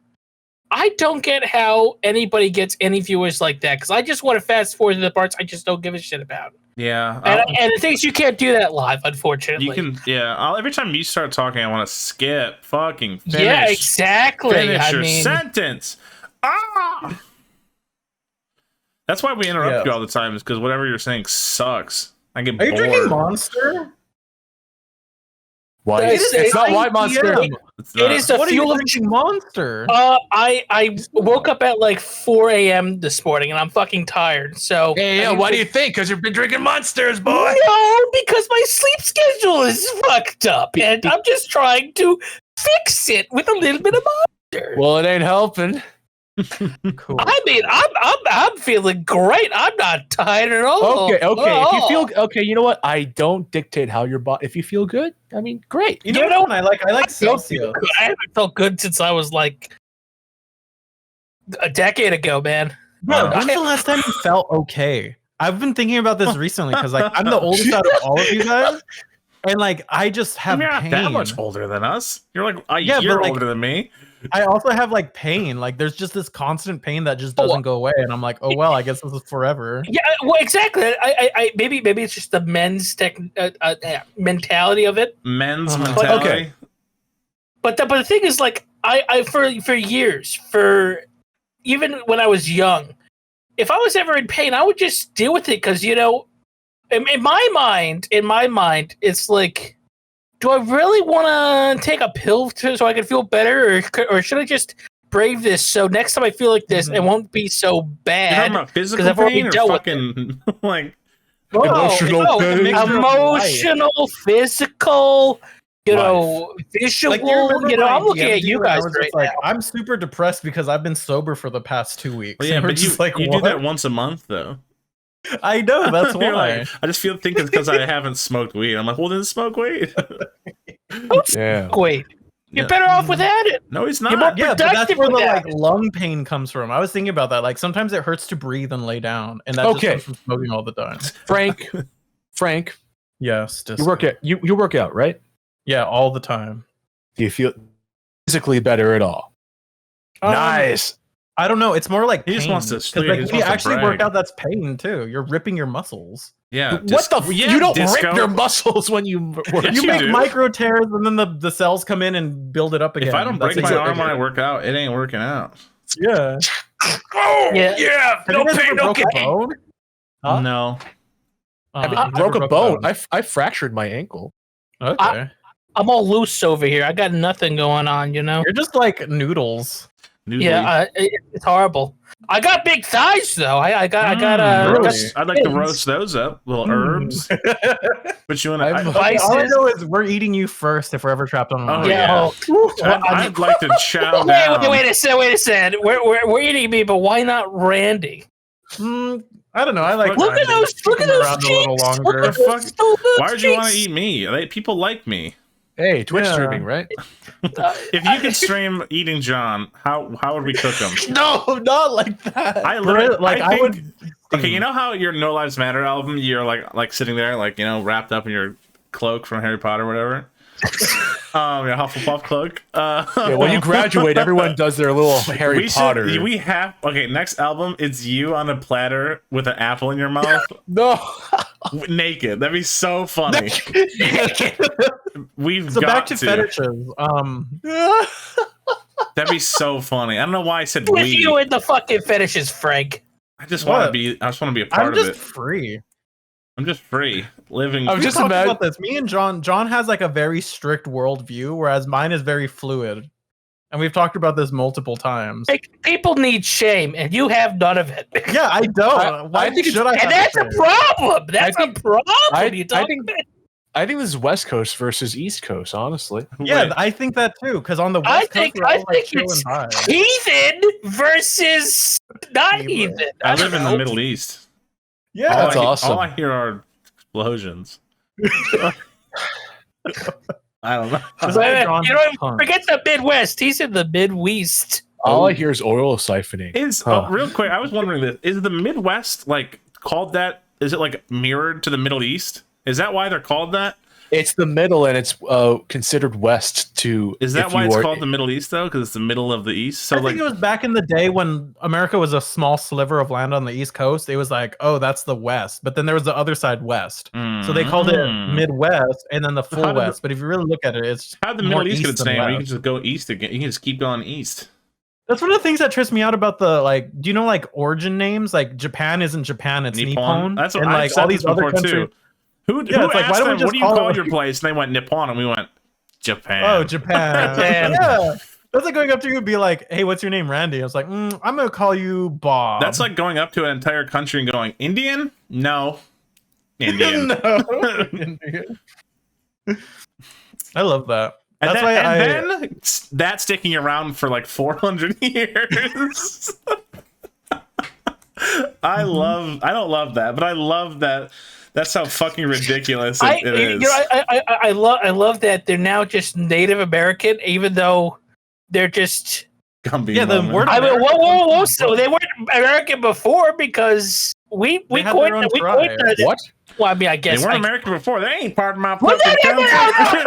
I don't get how anybody gets any viewers like that, because I just want to fast forward to the parts I just don't give a shit about. Yeah, and the things you can't do that live, unfortunately. You can, every time you start talking, I want to skip. Fucking finish. Yeah, exactly. Finish your sentence. That's why we interrupt you all the time, is because whatever you're saying sucks. I get bored. Are you drinking Monster? White. It's not White Monster. It is the fuel of Monster. I woke up at like 4 a.m. this morning, and I'm fucking tired. So why do you think? Because you've been drinking Monsters, boy. No, because my sleep schedule is fucked up, and I'm just trying to fix it with a little bit of Monster. Well, it ain't helping. Cool. I mean, I'm feeling great. I'm not tired at all. Okay. If you feel okay, you know what? I don't dictate how your body. If you feel good, I mean, great. You know what I like? I like Celsius. I haven't felt good since I was like a decade ago, man. Bro, when's the last time you felt okay? I've been thinking about this recently because like I'm the oldest out of all of you guys, and like I just have You're not pain. that much older than us. You're like a year older than me. I also have like pain. Like there's just this constant pain that just doesn't go away, and I'm like, oh well, I guess this is forever. Yeah, well, exactly. I maybe it's just the men's mentality of it. Men's mentality. Okay. But the thing is, like, I for years, even when I was young, if I was ever in pain, I would just deal with it, because in my mind, it's like, do I really want to take a pill so I can feel better, or should I just brave this so next time I feel like this, it won't be so bad? You're talking about physical pain or fucking like emotional pain? Emotional, physical, visual. Like, I'm looking at you guys right now. I'm super depressed because I've been sober for the past 2 weeks. Well, yeah, but just like, you do that once a month though. I know, that's why. Like, I just think it's because I haven't smoked weed. I'm like, well, then smoke weed. Wait, you're better off without it. No, he's not. Yeah, but that's where the like lung pain comes from. I was thinking about that. Like sometimes it hurts to breathe and lay down, and that just comes from smoking all the time. Frank. Yes, you work out, right? Yeah, all the time. Do you feel physically better at all? Nice. I don't know. It's more like he just wants to. Like, if you actually work out, that's pain too. You're ripping your muscles. Yeah. You don't rip your muscles when you work. You make micro tears, and then the cells come in and build it up again. If I don't break my arm when I work out, it ain't working out. Yeah. Oh yeah. No pain, no gain. Huh? No. I broke a bone. I fractured my ankle. Okay. I'm all loose over here. I got nothing going on. You're just like noodles. Yeah, it's horrible. I got big thighs though. I got. I'd like to roast those up, little herbs. But you want to? All I know is we're eating you first if we're ever trapped on an island. I'd like to chow down. Wait a second. We're eating me, but why not Randy? I don't know. I like. Look at those cheeks. Why would you want to eat me? People like me. Hey, Twitch streaming, right? If you could stream eating John, how would we cook him? No, not like that. I would. Okay, you know how your No Lives Matter album, you're like sitting there, like wrapped up in your cloak from Harry Potter, or whatever. Your Hufflepuff cloak. When you graduate, everyone does their little Harry Potter. Next album, it's you on a platter with an apple in your mouth. No. Naked. That'd be so funny. So back to fetishes. That'd be so funny. I don't know why I said with you in the fucking fetishes, Frank. I just want to be a part of it. I'm just free. I'm just free living. I'm just about this. Me and John has like a very strict worldview, whereas mine is very fluid. And we've talked about this multiple times. People need shame, and you have none of it. Yeah, I don't. Why should I? And that's a problem. That's a problem. I think this is West Coast versus East Coast, honestly. Yeah, I think that too. Because on the West Coast, I think it's heathen versus not heathen. I live in the Middle East. Yeah, that's awesome. All I hear are explosions. I don't know. Forget the Midwest. He's in the Midwest. All I hear is oil siphoning. Real quick, I was wondering this: is the Midwest like called that? Is it like mirrored to the Middle East? Is that why they're called that? It's the middle, and it's considered west to. Is that why it's called the Middle East though? Because it's the middle of the East. So I think it was back in the day when America was a small sliver of land on the East Coast. It was like, oh, that's the West, but then there was the other side, West. So they called it Midwest, and then the full West. But if you really look at it, it's how did the Middle East get its name? You can just go east again. You can just keep going east. That's one of the things that trips me out about the do you know like origin names? Like Japan isn't Japan, it's Nippon. That's what and like all these other countries. Too. Who asked them, what do you call your place? And they went Nippon, and we went Japan. Oh, Japan. Yeah. That's like going up to you and be like, hey, what's your name, Randy? I was like, I'm going to call you Bob. That's like going up to an entire country and going, Indian? No. Indian. No. Indian. I love that. That's then that's sticking around for like 400 years. I don't love that, but I love that. That's how fucking ridiculous it is. You know, I love that they're now just Native American, even though they're just Gumby. Yeah, the word. Whoa! So they weren't American before because we coined the what? Well, I mean, I guess they weren't American before. They ain't part of my fucking country.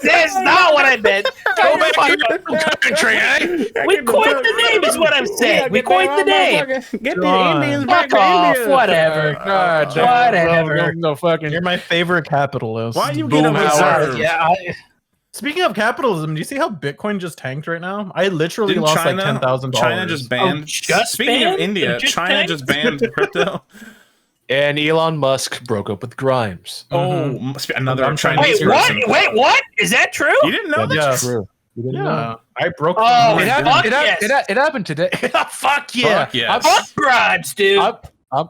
That's not what I meant. Go back to your country, eh? We coined the name, is what I'm saying. We coined the name. Get the Indians back to India. Whatever. Whatever. No fucking. You're my favorite capitalist. Why you get a reserve? Yeah. Speaking of capitalism, do you see how Bitcoin just tanked right now? I literally lost like $10,000. China just banned. Speaking of India, China just banned crypto. And Elon Musk broke up with Grimes. Oh, another Chinese person. Wait, what? Is that true? You didn't know that's true. You didn't know. I broke. Oh, it happened today. Fuck yeah! Fuck Grimes, dude.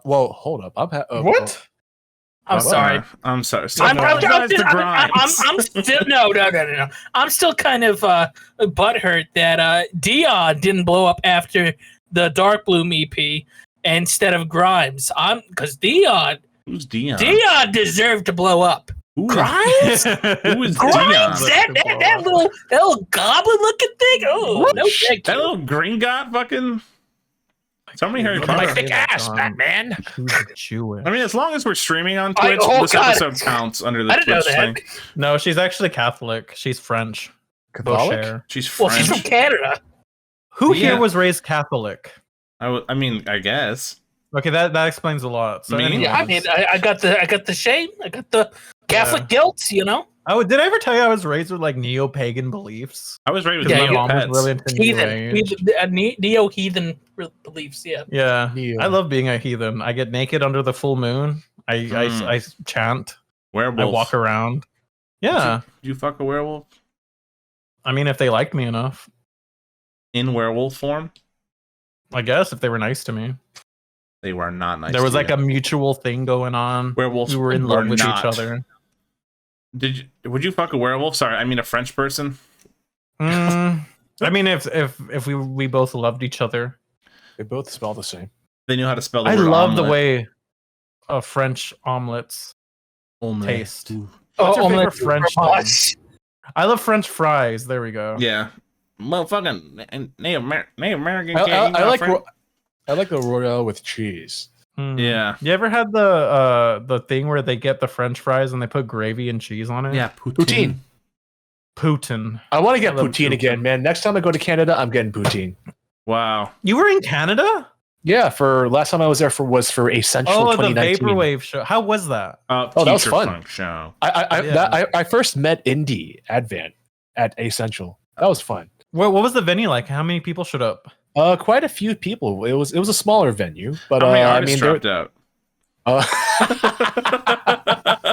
Well, hold up. What? I'm sorry. I'm sorry. I'm still no. I'm still kind of butthurt that Dion didn't blow up after the Dark Bloom EP instead of Grimes. Because Dion. Who's Dion? Dion deserved to blow up. Grimes? Who is Grimes? That little goblin looking thing? Oh, no thank that you. little green god fucking. Somebody Harry Potter. My thick ass, Batman. I mean, as long as we're streaming on Twitch, this episode counts under the Twitch thing. No, she's actually Catholic. She's French. Catholic? She's French. Well, she's from Canada. Who here was raised Catholic? I mean, I guess. Okay, that explains a lot. So yeah, I mean, I got the shame. I got the Catholic guilt, you know? Oh, did I ever tell you I was raised with like neo-pagan beliefs? I was raised with neo-heathen beliefs. Yeah. I love being a heathen. I get naked under the full moon. I chant. Werewolf. I walk around. Yeah. Did you fuck a werewolf? I mean, if they liked me enough. In werewolf form? I guess if they were nice to me. They were not nice. There was like a mutual thing going on. Werewolves. We were in love with each other. Would you fuck a werewolf? Sorry, I mean a French person. I mean, if we both loved each other, they both spell the same. They knew how to spell the word omelet. I love the way French omelets taste. What's your favorite French omelets? I love French fries. There we go. Yeah, motherfucking Native American. I like the Royale with cheese. Yeah. You ever had the thing where they get the French fries and they put gravy and cheese on it? Yeah, Poutine. Poutine. I want to get I love poutine again, man. Next time I go to Canada, I'm getting poutine. Wow. You were in Canada? Yeah, for last time I was there was for Essential 2019. The Vaporwave show. How was that? That was fun. Funk show. I first met Indie Advent at Essential. That was fun. What was the venue like? How many people showed up? Quite a few people. It was a smaller venue, but How many artists dropped out?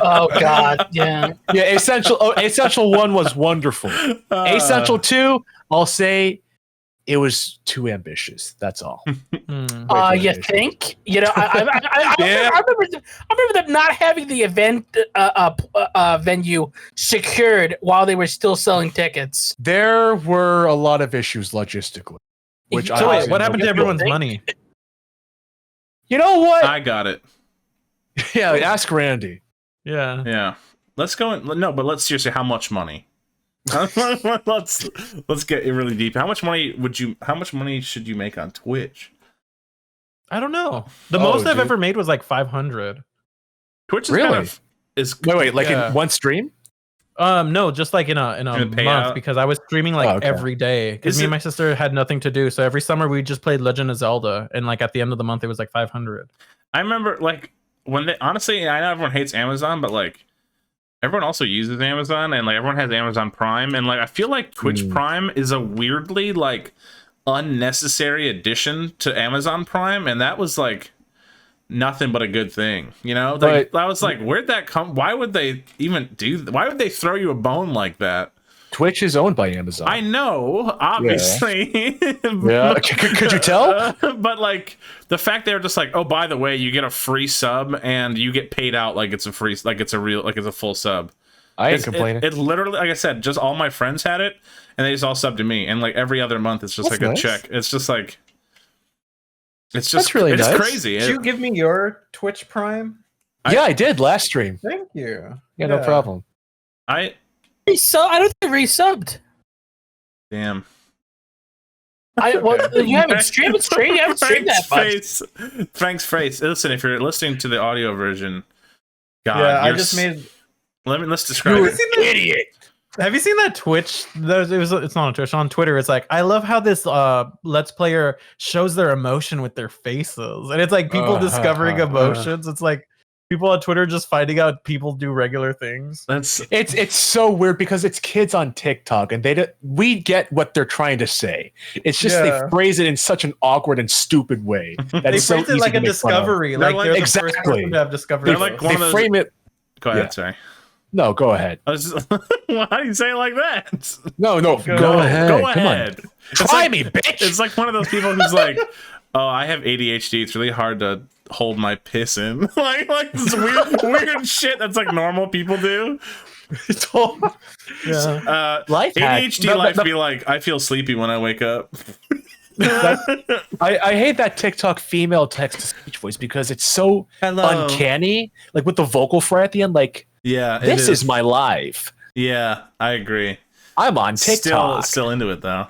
Oh God, yeah. Yeah, Essential 1 was wonderful. Essential 2, I'll say it was too ambitious. That's all. You think? You know, I remember them not having the event venue secured while they were still selling tickets. There were a lot of issues logistically. Which So wait, what happened to everyone's money? You know what? I got it. Yeah, ask Randy. Yeah. Yeah. Let's go in. No, but let's seriously, how much money? let's get really deep. How much money should you make on Twitch? I don't know. The most I've ever made was like 500. Twitch is kind of wait, like in one stream? No, just like in a month, because I was streaming like every day. Because me and my sister had nothing to do, so every summer we just played Legend of Zelda, and like at the end of the month it was like 500. I remember like when they honestly, I know everyone hates Amazon, but like everyone also uses Amazon, and like everyone has Amazon Prime, and like I feel like Twitch Prime is a weirdly like unnecessary addition to Amazon Prime, and that was like nothing but a good thing, you know? Like, I was like, where'd that come? Why would they even why would they throw you a bone like that? Twitch is owned by Amazon. I know, obviously. Yeah. Could you tell? But like the fact they're just like, oh, by the way, you get a free sub and you get paid out like it's a free, like it's a full sub. I ain't complaining. It literally, like I said, just all my friends had it and they just all subbed to me. And like every other month, it's just like a check. It's just like, it's just really nice. Crazy. Did you give me your Twitch Prime? Yeah, I did last stream. Thank you. Yeah, no problem. I don't think resubbed. Damn. You haven't streamed it straight. You haven't streamed that much. Frank's face. Listen, if you're listening to the audio version, God, I just made. Let's describe it. Idiot. Have you seen that Twitch? It's not on Twitch. On Twitter, it's like, I love how this Let's Player shows their emotion with their faces, and it's like people discovering emotions. It's like people on Twitter just finding out people do regular things. It's so weird because it's kids on TikTok, and we get what they're trying to say. It's just they phrase it in such an awkward and stupid way that they it's so phrase it like a discovery. Like they're the first person to have discovered. They're like they frame it. Go ahead, sorry. No, go ahead. How do you say it like that? No, go ahead. Go ahead. Try me, bitch. It's like one of those people who's like, oh, I have ADHD. It's really hard to hold my piss in. like this weird shit that's like normal people do. Life ADHD life be like, I feel sleepy when I wake up. I hate that TikTok female text-to-speech voice because it's so uncanny. Like with the vocal fry at the end, like, yeah, this is my life. Yeah, I agree. I'm on TikTok. Still into it though.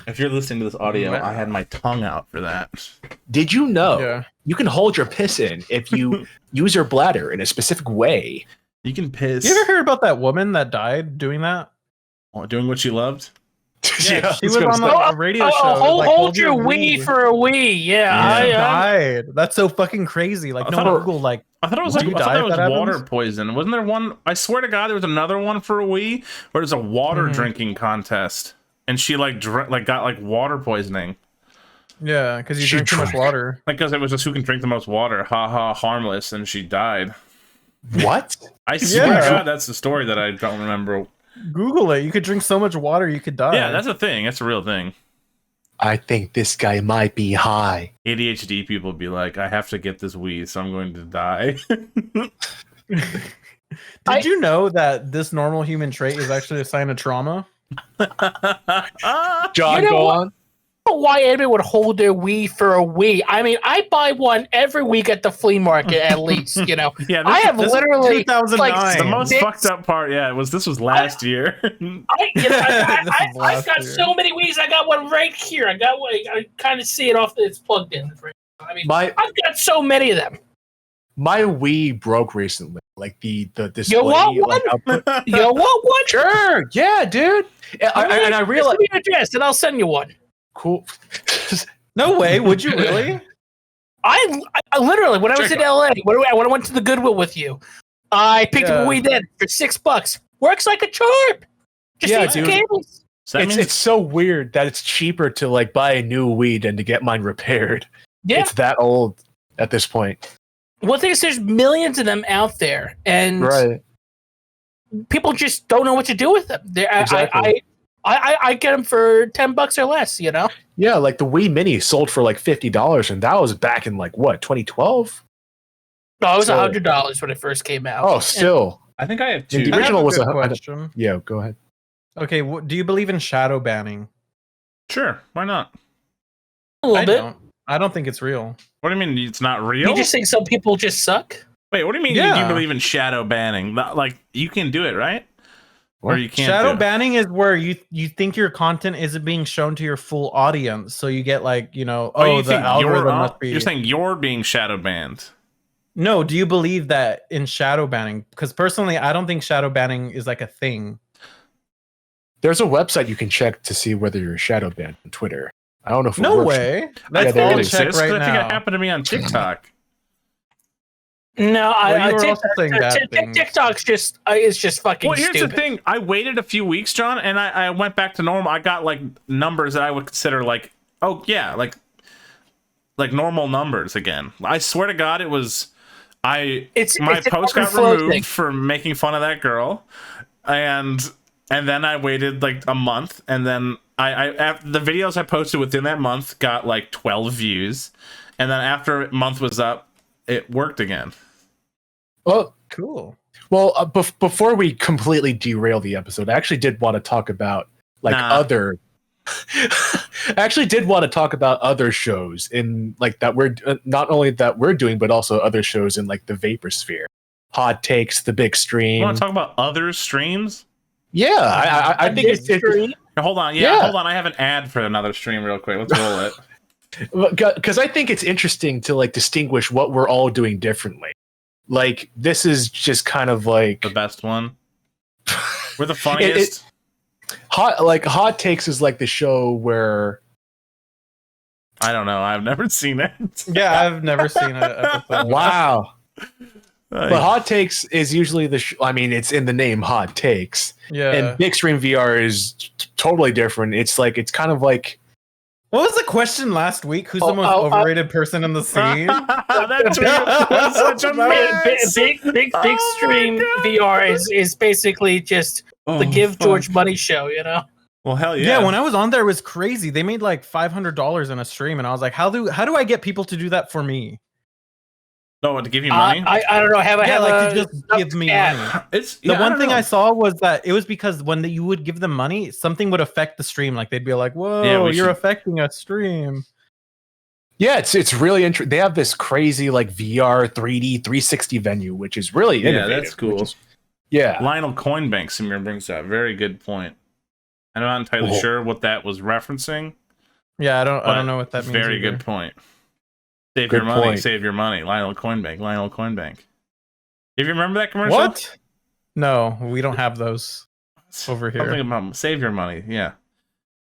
If you're listening to this audio, I had my tongue out for that. Did you know you can hold your piss in if you use your bladder in a specific way? You can piss. You ever heard about that woman that died doing that? Doing what she loved? Yeah, she was on a radio show. Hold your wee for a wee. Yeah, died. That's so fucking crazy. Like, no Google, like, I thought it was water poison. Wasn't there one? I swear to God, there was another one for a wee, where it was a water drinking contest, and she got like water poisoning. Yeah, because you drink too much water. Like, because it was just who can drink the most water. Ha ha, harmless, and she died. What? I swear to God, that's the story that I don't remember. Google it. You could drink so much water you could die. Yeah, that's a thing. That's a real thing. I think this guy might be high. ADHD people be like, I have to get this weed, so I'm going to die. Did you know that this normal human trait is actually a sign of trauma? John, go on. I don't know why anybody would hold their wee for a wee. I mean, I buy one every week at the flea market, at least. You know, I have literally 2009. like the most fucked up part. Yeah, this was last year. I've got so many wees. I got one right here. I got one. I kind of see it off. It's plugged in. I mean, I've got so many of them. My Wii broke recently. Like the display. You want one? You want one? Sure. Yeah, dude. And I realized. Give me your address, and I'll send you one. Cool. No way. Would you really? I literally, when I was in LA, when I went to the Goodwill with you, I picked up a Wii then for $6. Works like a charm. Just dude. cables. So it's so weird that it's cheaper to like buy a new Wii than to get mine repaired. Yeah. It's that old at this point. One thing is there's millions of them out there, and people just don't know what to do with them. Exactly. I get them for $10 or less, you know? Yeah, like the Wii Mini sold for like $50, and that was back in like what, 2012? No, it was $100 when it first came out. Oh, still. I think I have two. The original was a question. Yeah, go ahead. Okay, do you believe in shadow banning? Sure, why not? A little bit. I don't think it's real. What do you mean it's not real? You just think some people just suck? Wait, what do you mean you believe in shadow banning? Like, you can do it, right? Or you can't. Shadow banning is where you think your content isn't being shown to your full audience, so you get like, the algorithm must be. You're saying you're being shadow banned. No, do you believe that in shadow banning? Because personally, I don't think shadow banning is like a thing. There's a website you can check to see whether you're shadow banned on Twitter. I don't know if it no works. way. That's all check right I now. think it happened to me on TikTok. No, TikTok's just it's just fucking Well, here's stupid. the thing. I waited a few weeks, John, and I went back to normal. I got like numbers that I would consider like, like normal numbers again. I swear to God, it was my post got removed for making fun of that girl, and then I waited like a month, and then after the videos I posted within that month got like 12 views, and then after a month was up, it worked again. Well, cool. Well, before we completely derail the episode, I actually did want to talk about other. I actually did want to talk about other shows in like that we're not only that we're doing, but also other shows in like the Vapor Sphere. Hot Takes, The Big Stream. You want to talk about other streams? Yeah, I think it's hold on. Yeah, hold on. I have an ad for another stream real quick. Let's roll it. Because I think it's interesting to like distinguish what we're all doing differently. Like this is just kind of like the best one. We're the funniest. Hot Takes is like the show where I don't know. I've never seen it. Yeah, I've never seen it. Wow. But Hot Takes is usually I mean, it's in the name Hot Takes. Yeah. And Big Stream VR is totally different. It's kind of like. What was the question last week? Who's the most overrated person in the scene? That's such a mess. Big Stream VR is basically just the Give George Money show, you know? Well, hell yeah. Yeah, when I was on there, it was crazy. They made like $500 in a stream, and I was like, how do I get people to do that for me? No, to give you money? I don't know. To just give me money. The one thing I saw was that it was because when you would give them money, something would affect the stream. Like they'd be like, "Whoa, you're affecting a stream." Yeah, it's really interesting. They have this crazy like VR 3D 360 venue, which is really innovative. Yeah, that's cool. Lionel Coinbank brings that very good point. I'm not entirely sure what that was referencing. Yeah, I don't know what that means. Very good point. Save your money, save your money. Lionel Coinbank. If you remember that commercial? What? No, we don't have those over here. Something about save your money. Yeah.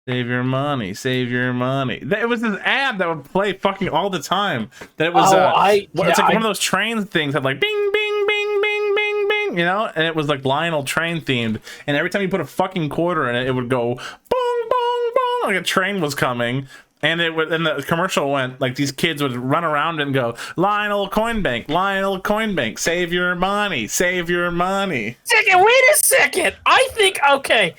Save your money. It was this ad that would play fucking all the time. That it was it's like one of those train things that like bing, bing, bing, bing, bing, bing, you know? And it was like Lionel train themed. And every time you put a fucking quarter in it, it would go boom, boom, boom, like a train was coming. And the commercial went like these kids would run around and go, Lionel Coinbank, save your money. Wait a second. I think I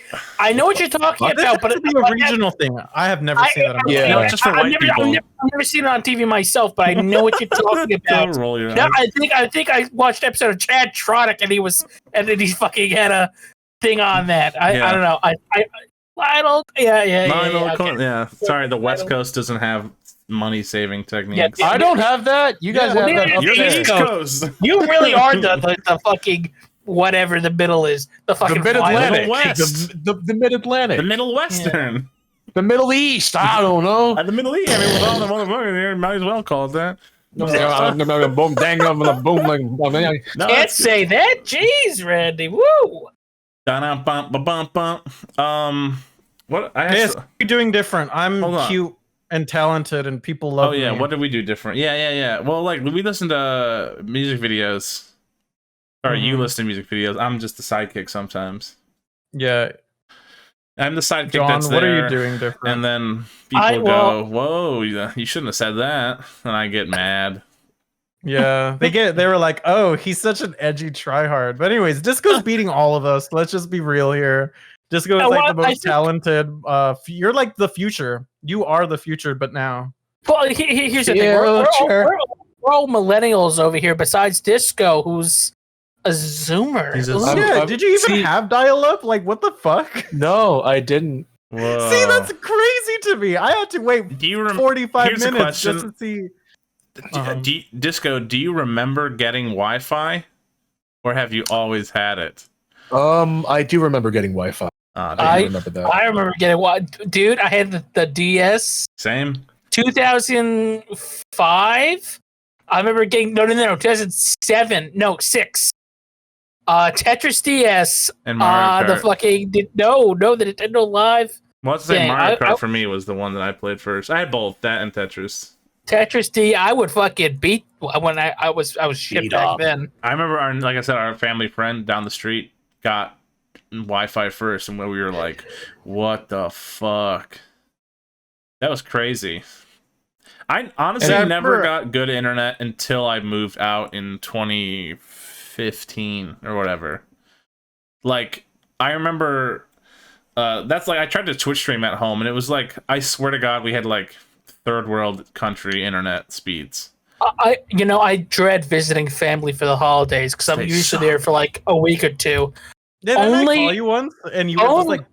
know what you're talking about, but it's a regional thing. I have never seen that on TV. No, it's just for white people. I've never seen it on TV myself, but I know what you're talking about. No, I think I watched an episode of Chad Tronick, and then he fucking had a thing on that. I don't know. Lionel, yeah. Sorry, the West Coast doesn't have money-saving techniques. I don't have that. You guys have that. You're the East Coast. You really are the fucking whatever the middle is. The fucking Mid-Atlantic. West. The Mid-Atlantic. The Middle Western. The Middle East. I don't know. The Middle East. I mean, with all the motherfuckers here, might as well call it that. Boom, dang, boom, Can't say that. Jeez, Randy. Woo. What? Yes, you're doing different. I'm cute and talented, and people love me. Oh yeah, what did we do different? Yeah. Well, like we listen to music videos, or you listen to music videos. I'm just the sidekick sometimes. Yeah. I'm the sidekick. John, that's there, what are you doing different? And then people go, "Whoa, you shouldn't have said that," and I get mad. Yeah, they were like, "Oh, he's such an edgy tryhard." But anyways, Disco's beating all of us. Let's just be real here. Disco is like the most talented. You're like the future. You are the future, but now. Well, here's the thing: we're all millennials over here. Besides Disco, who's a Zoomer. Yeah, did you even have dial-up? Like, what the fuck? No, I didn't. Whoa. See, that's crazy to me. I had to wait 45 minutes just to see. Disco, do you remember getting Wi-Fi, or have you always had it? I do remember getting Wi-Fi. I remember that. I remember getting dude. I had the DS. Same. 2005. I remember getting 2007. No, 6. Tetris DS. And Mario Kart. The fucking the Nintendo Live. Well, let's say Mario Kart for me was the one that I played first. I had both that and Tetris. Tetris D, I would fucking beat when I was shit back then. I remember like I said, our family friend down the street got Wi-Fi first, and we were like, "What the fuck?" That was crazy. I honestly never got good internet until I moved out in 2015 or whatever. Like, I remember that's like I tried to Twitch stream at home, and it was like, I swear to God, we had like third world country internet speeds. I dread visiting family for the holidays because I'm usually there for like a week or two. Did I call you once and you were just like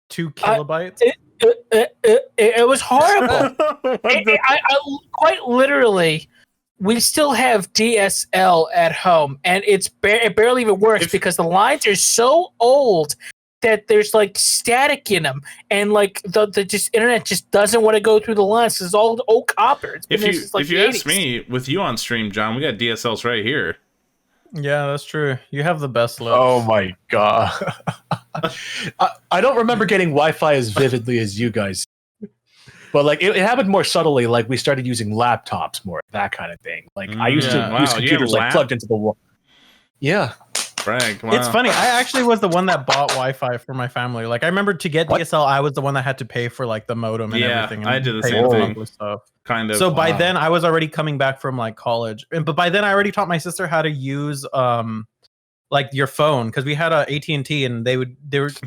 2 kilobytes? It was horrible. I quite literally, we still have DSL at home, and it barely even works because the lines are so old that there's like static in them, and like the internet just doesn't want to go through the lines because it's all old copper. If you ask me, with you on stream, John, we got DSLs right here. Yeah, that's true. You have the best look. Oh my god. I don't remember getting Wi-Fi as vividly as you guys, but like it happened more subtly. Like we started using laptops more, that kind of thing. Like I used to use computers like plugged into the wall. Yeah. Frank, wow. It's funny. I actually was the one that bought Wi-Fi for my family. Like I remember to get DSL, I was the one that had to pay for like the modem and everything. And I did the same thing. Stuff. Kind of. So by then I was already coming back from like college, but by then I already taught my sister how to use like your phone, because we had a AT&T, and they were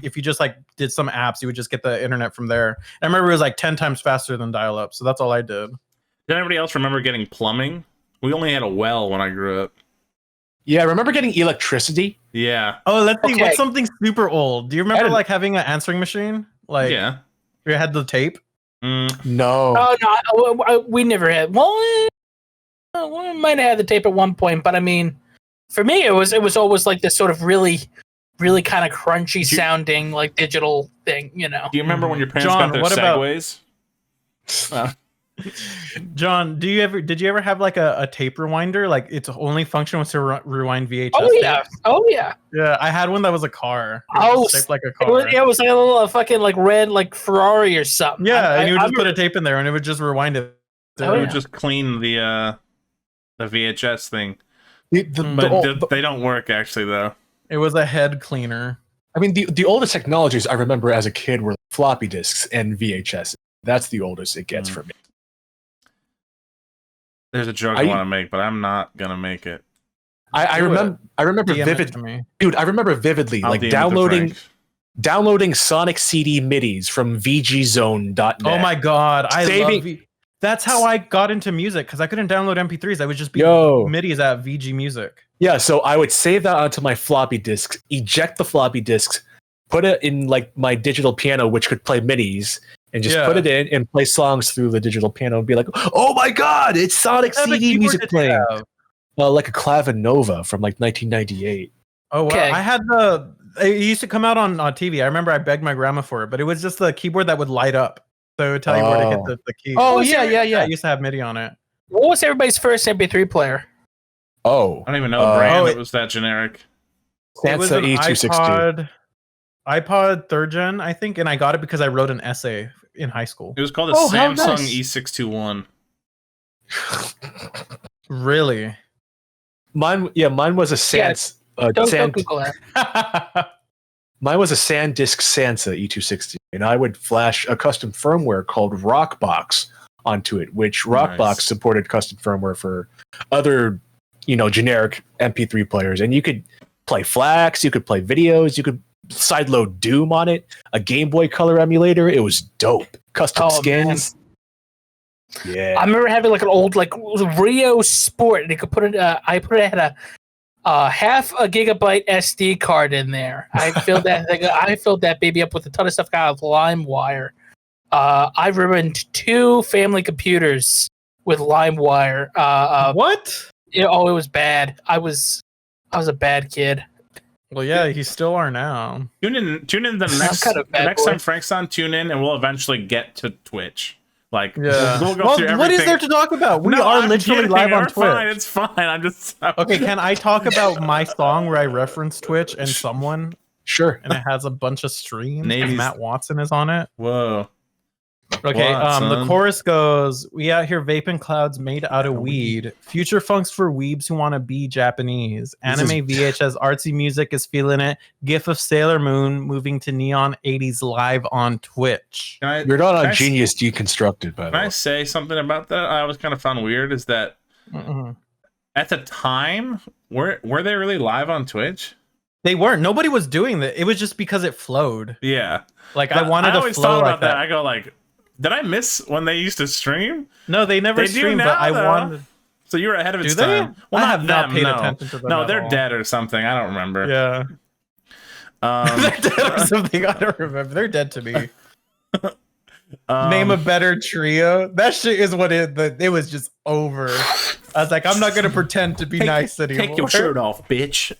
if you just like did some apps, you would just get the internet from there. And I remember it was like 10 times faster than dial-up. So that's all I did. Did anybody else remember getting plumbing? We only had a well when I grew up. Yeah, I remember getting electricity. Yeah. Oh, let's see. What's something super old? Do you remember like having an answering machine? Like, yeah, you had the tape. No. Oh no, we never had. Well, we might have had the tape at one point, but I mean, for me, it was always like this sort of really kind of crunchy sounding like digital thing, you know. Do you remember when your parents got their Segways? John, did you ever have like a tape rewinder? Like its only function was to rewind VHS. Oh yeah. Yeah, I had one that was a car. Shaped like a car. It was like a little fucking like red like Ferrari or something. Yeah, and you would just put a tape in there, and it would just rewind it. It would just clean the VHS thing. But they don't work actually though. It was a head cleaner. I mean, the oldest technologies I remember as a kid were floppy disks and VHS. That's the oldest it gets for me. There's a joke I want to make, but I'm not gonna make it. I remember vividly, dude. I remember vividly like downloading Sonic CD MIDIs from VGZone.net. Oh my god, that's how I got into music, because I couldn't download MP3s. I would just be MIDIs at VG Music. Yeah, so I would save that onto my floppy disks, eject the floppy disks, put it in like my digital piano, which could play MIDIs, and just put it in and play songs through the digital piano and be like, oh my god, it's Sonic CD music playing. Like a Clavinova from like 1998. Oh, wow. Okay. I had it used to come out on TV. I remember I begged my grandma for it, but it was just the keyboard that would light up. So it would tell you where to hit the key. Oh, yeah. I used to have MIDI on it. What was everybody's first MP3 player? Oh, I don't even know the brand. It was that generic. It was Sansa an E260. iPod 3rd gen, I think, and I got it because I wrote an essay in high school. It was called a Oh, how Samsung nice. E621. Really? Mine was a Sans. Don't Google that. Mine was a SanDisk Sansa E260, and I would flash a custom firmware called Rockbox onto it, which Rockbox supported custom firmware for other, generic MP3 players, and you could play FLACs, you could play videos, you could sideload Doom on it, a Game Boy Color emulator. It was dope. Custom skins. Man. Yeah, I remember having like an old Rio Sport, and you could put it. I had a half a gigabyte SD card in there. I filled that thing. I filled that baby up with a ton of stuff out of LimeWire. I ruined 2 family computers with LimeWire. What? It was bad. I was a bad kid. Well, yeah, you still are now. Tune in the next time Frank's on. Tune in, and we'll eventually get to Twitch. We'll go through everything. What is there to talk about? We are literally live on Twitch. It's fine. I'm just okay. Can I talk about my song where I reference Twitch and someone? Sure. And it has a bunch of streams. And Matt Watson is on it. Whoa. Okay, the chorus goes, "We out here vaping clouds made out of weed. Future funks for weebs who want to be Japanese. Anime VHS artsy music is feeling it. GIF of Sailor Moon moving to neon 80s live on Twitch." You're not on Genius Deconstructed, by the way. Can I say something about that? I always kind of found weird is that at the time, were they really live on Twitch? They weren't. Nobody was doing that. It was just because it flowed. Yeah. I wanted to always flow thought about like that. I go did I miss when they used to stream? No, they never streamed, but I wanted. So you were ahead of its Do they? time. Well, I have not paid attention to them. No, they're dead or something. I don't remember. Yeah. They're dead or something. I don't remember. They're dead to me. Name a better trio. That shit is what it was just over. I was like, I'm not gonna pretend to be nice anymore. Take your shirt off, bitch.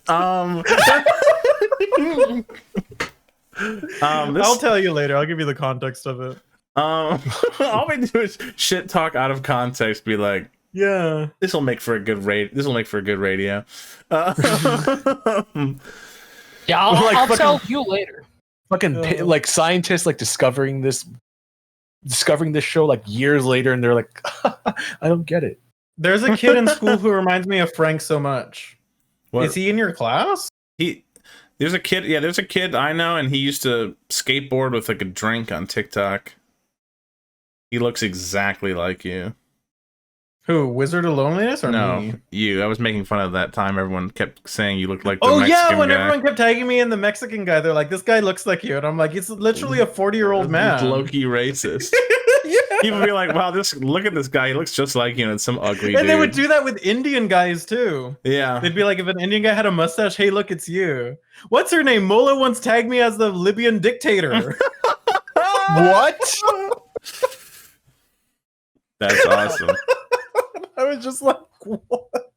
I'll tell you later. I'll give you the context of it. All we do is shit talk out of context. Be like, yeah, this will make for a good This will make for a good radio. Yeah, I'll tell you later. Fucking scientists discovering this show years later, and they're like, I don't get it. There's a kid in school who reminds me of Frank so much. What? Is he in your class? There's a kid. Yeah, there's a kid I know, and he used to skateboard with a drink on TikTok. He looks exactly like you. Who? Wizard of Loneliness or me? You. I was making fun of that time. Everyone kept saying you look like the Mexican Mexican when guy. Everyone kept tagging me in the Mexican guy. They're like, this guy looks like you. And I'm like, it's literally a 40-year-old man. It's low-key racist. Yeah. People be like, wow, look at this guy. He looks just like you, and it's some ugly dude. And they would do that with Indian guys, too. Yeah. They'd be like, if an Indian guy had a mustache, hey, look, it's you. What's her name? Mola once tagged me as the Libyan dictator. What? That's awesome. I was just like, what?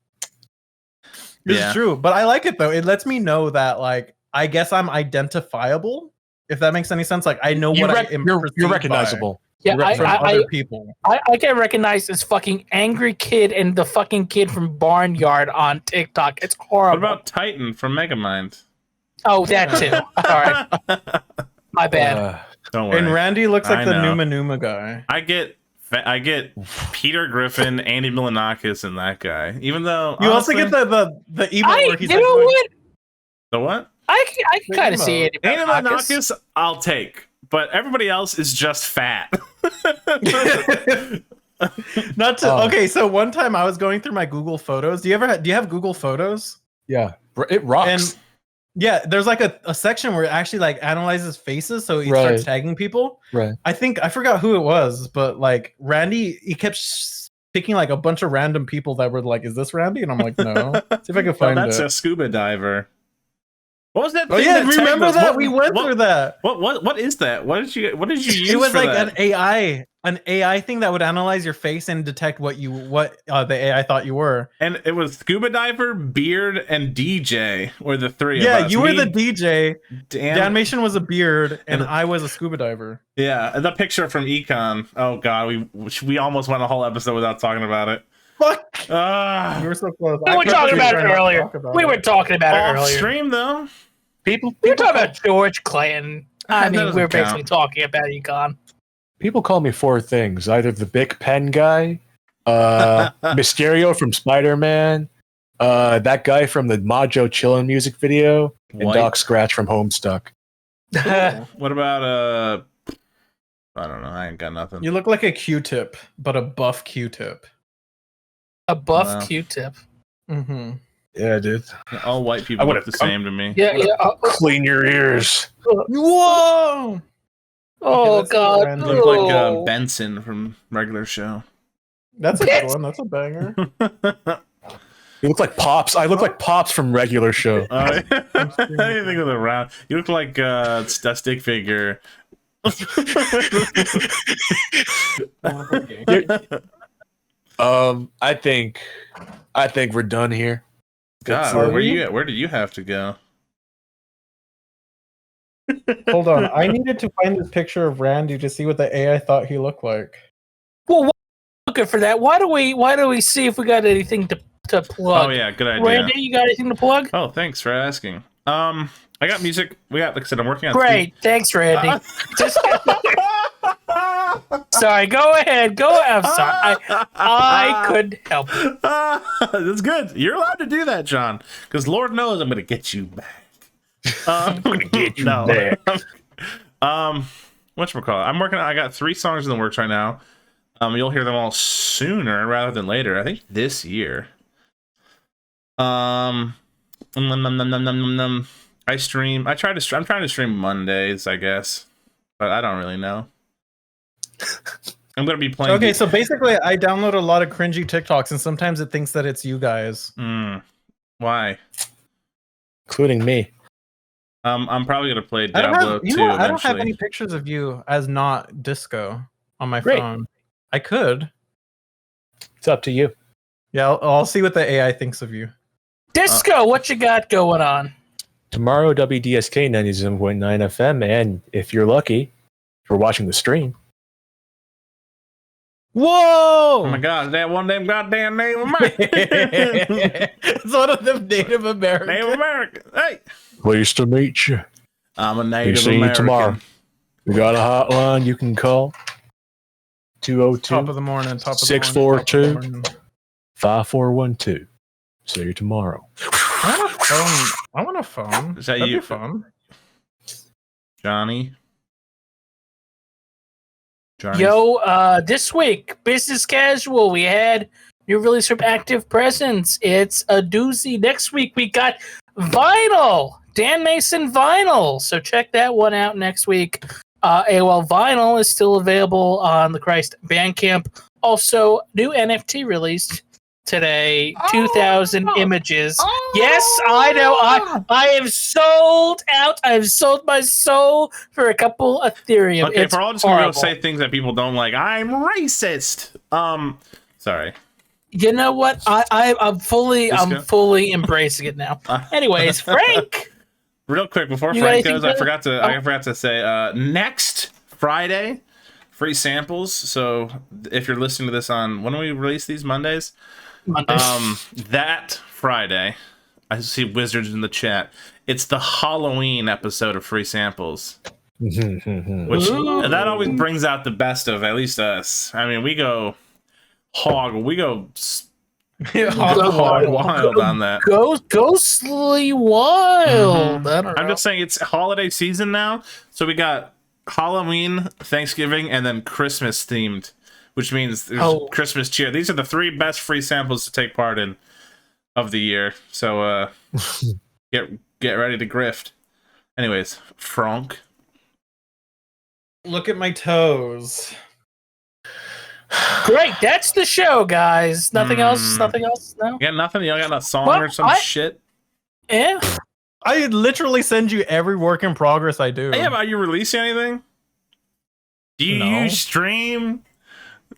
It's true, but I like it though. It lets me know that I guess I'm identifiable, if that makes any sense. I know what I am. You're recognizable. Yeah, other people. I get recognized as fucking angry kid and the fucking kid from Barnyard on TikTok. It's horrible. What about Titan from Megamind? Oh, that too. All right. My bad. Don't worry. And Randy looks like the Numa Numa guy. I get Peter Griffin, Andy Milonakis, and that guy. Even though you honestly, also get the emote where he's what? The what? I can kind of see it. Andy Milonakis, I'll take, but everybody else is just fat. Not to. Okay, so one time I was going through my Google Photos. Do you have Google Photos? Yeah, it rocks. And yeah, there's a section where it actually analyzes faces, so he starts tagging people. Right. I forgot who it was, but Randy, he kept picking a bunch of random people that were like, "Is this Randy?" And I'm like, "No." See if I can find it. That's a scuba diver. What was that? Oh yeah, remember that? We went through that. What is that? What did you use? It was for an AI. an AI thing that would analyze your face and detect what the AI thought you were. And it was scuba diver, beard, and DJ were the three. Yeah, of us. you were the DJ. Damnation was a beard, and I was a scuba diver. Yeah, the picture from Econ. Oh god, we almost went a whole episode without talking about it. Fuck! We were so close. We were talking about it earlier. We were talking about it earlier. Stream though. We were talking about George Clinton. I mean, we were basically talking about Econ. People call me 4 things: either the Big Pen guy, Mysterio from Spider-Man, that guy from the Majo Chillin' music video, and Doc Scratch from Homestuck. What about I don't know. I ain't got nothing. You look like a Q-tip, but a buff Q-tip. A buff Q-tip. Mm-hmm. Yeah, dude. All white people look the same to me. Yeah. Clean your ears. Whoa! Oh god! You look like Benson from regular show. That's a good one. That's a banger. You look like Pops. I look like Pops from regular show. I didn't think of the round. You look like a stick figure. I think we're done here. God, where you at? Where did you have to go? Hold on, I needed to find this picture of Randy to see what the AI thought he looked like. Well, looking for that. Why don't we see if we got anything to plug? Oh yeah, good idea. Randy, you got anything to plug? Oh, thanks for asking. I got music. Like I said, I'm working on. Great, thanks, Randy. Sorry, go ahead. I'm sorry. I couldn't help it. That's good. You're allowed to do that, John, because Lord knows I'm going to get you back. I'm going to get you back. Whatchamacallit? I'm working. I got 3 songs in the works right now. You'll hear them all sooner rather than later. I think this year. I'm trying to stream Mondays, I guess, but I don't really know. I'm gonna be playing. Okay, so basically, I download a lot of cringy TikToks, and sometimes it thinks that it's you guys. Why? Including me. I'm probably gonna play Diablo 2. I don't have any pictures of you as not Disco on my phone. I could. It's up to you. Yeah, I'll see what the AI thinks of you. Disco, what you got going on? Tomorrow, WDSK 97.9 FM, and if you're lucky, if you're watching the stream. Whoa! Oh my god, that one damn goddamn Native American. It's one of them Native American. Native American. Hey. Pleased to meet you. I'm a Native See American. you tomorrow. We got a hotline you can call. 202 top of the morning. 642 5412. See you tomorrow. I want a phone. Is that That'd you? Be fun. Johnny? Yo, this week, business casual, we had new release from Active Presence. It's a doozy. Next week, we got Vinyl, Dan Mason Vinyl. So check that one out next week. AOL Vinyl is still available on the Christ Bandcamp. Also, new NFT released today, 2,000 images. Yes, I know. I have sold out. I have sold my soul for a couple Ethereum. Okay, it's if we're all just going to go say things that people don't like, I'm racist. Sorry. You know what? I'm fully embracing it now. Anyways, Frank. Real quick before Frank goes, I forgot to say next Friday, free samples. So if you're listening to this on when do we release these Mondays? That Friday, I see wizards in the chat. It's the Halloween episode of Free Samples, which that always brings out the best of at least us. I mean, we go hog wild on that. Ghostly wild. I don't know. I'm just saying it's holiday season now, so we got Halloween, Thanksgiving, and then Christmas themed. Which means there's Christmas cheer. These are the 3 best free samples to take part in of the year. So get ready to grift. Anyways, Frank. Look at my toes. Great, that's the show, guys. Nothing else? Nothing else? No? You got nothing? You don't got a song or some shit? Yeah. I literally send you every work in progress I do. Hey, are you releasing anything? Do you stream?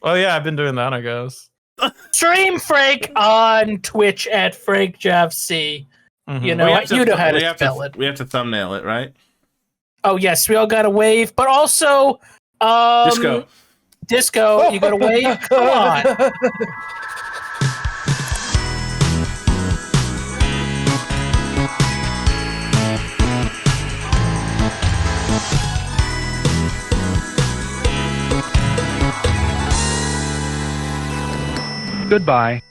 Oh yeah, I've been doing that, I guess. Stream Frank on Twitch at FrankJavCee. Mhm. You know, you know how to spell it. We have to thumbnail it, right? Oh yes, we all got to wave, but also disco. You got to wave. Come on. Goodbye.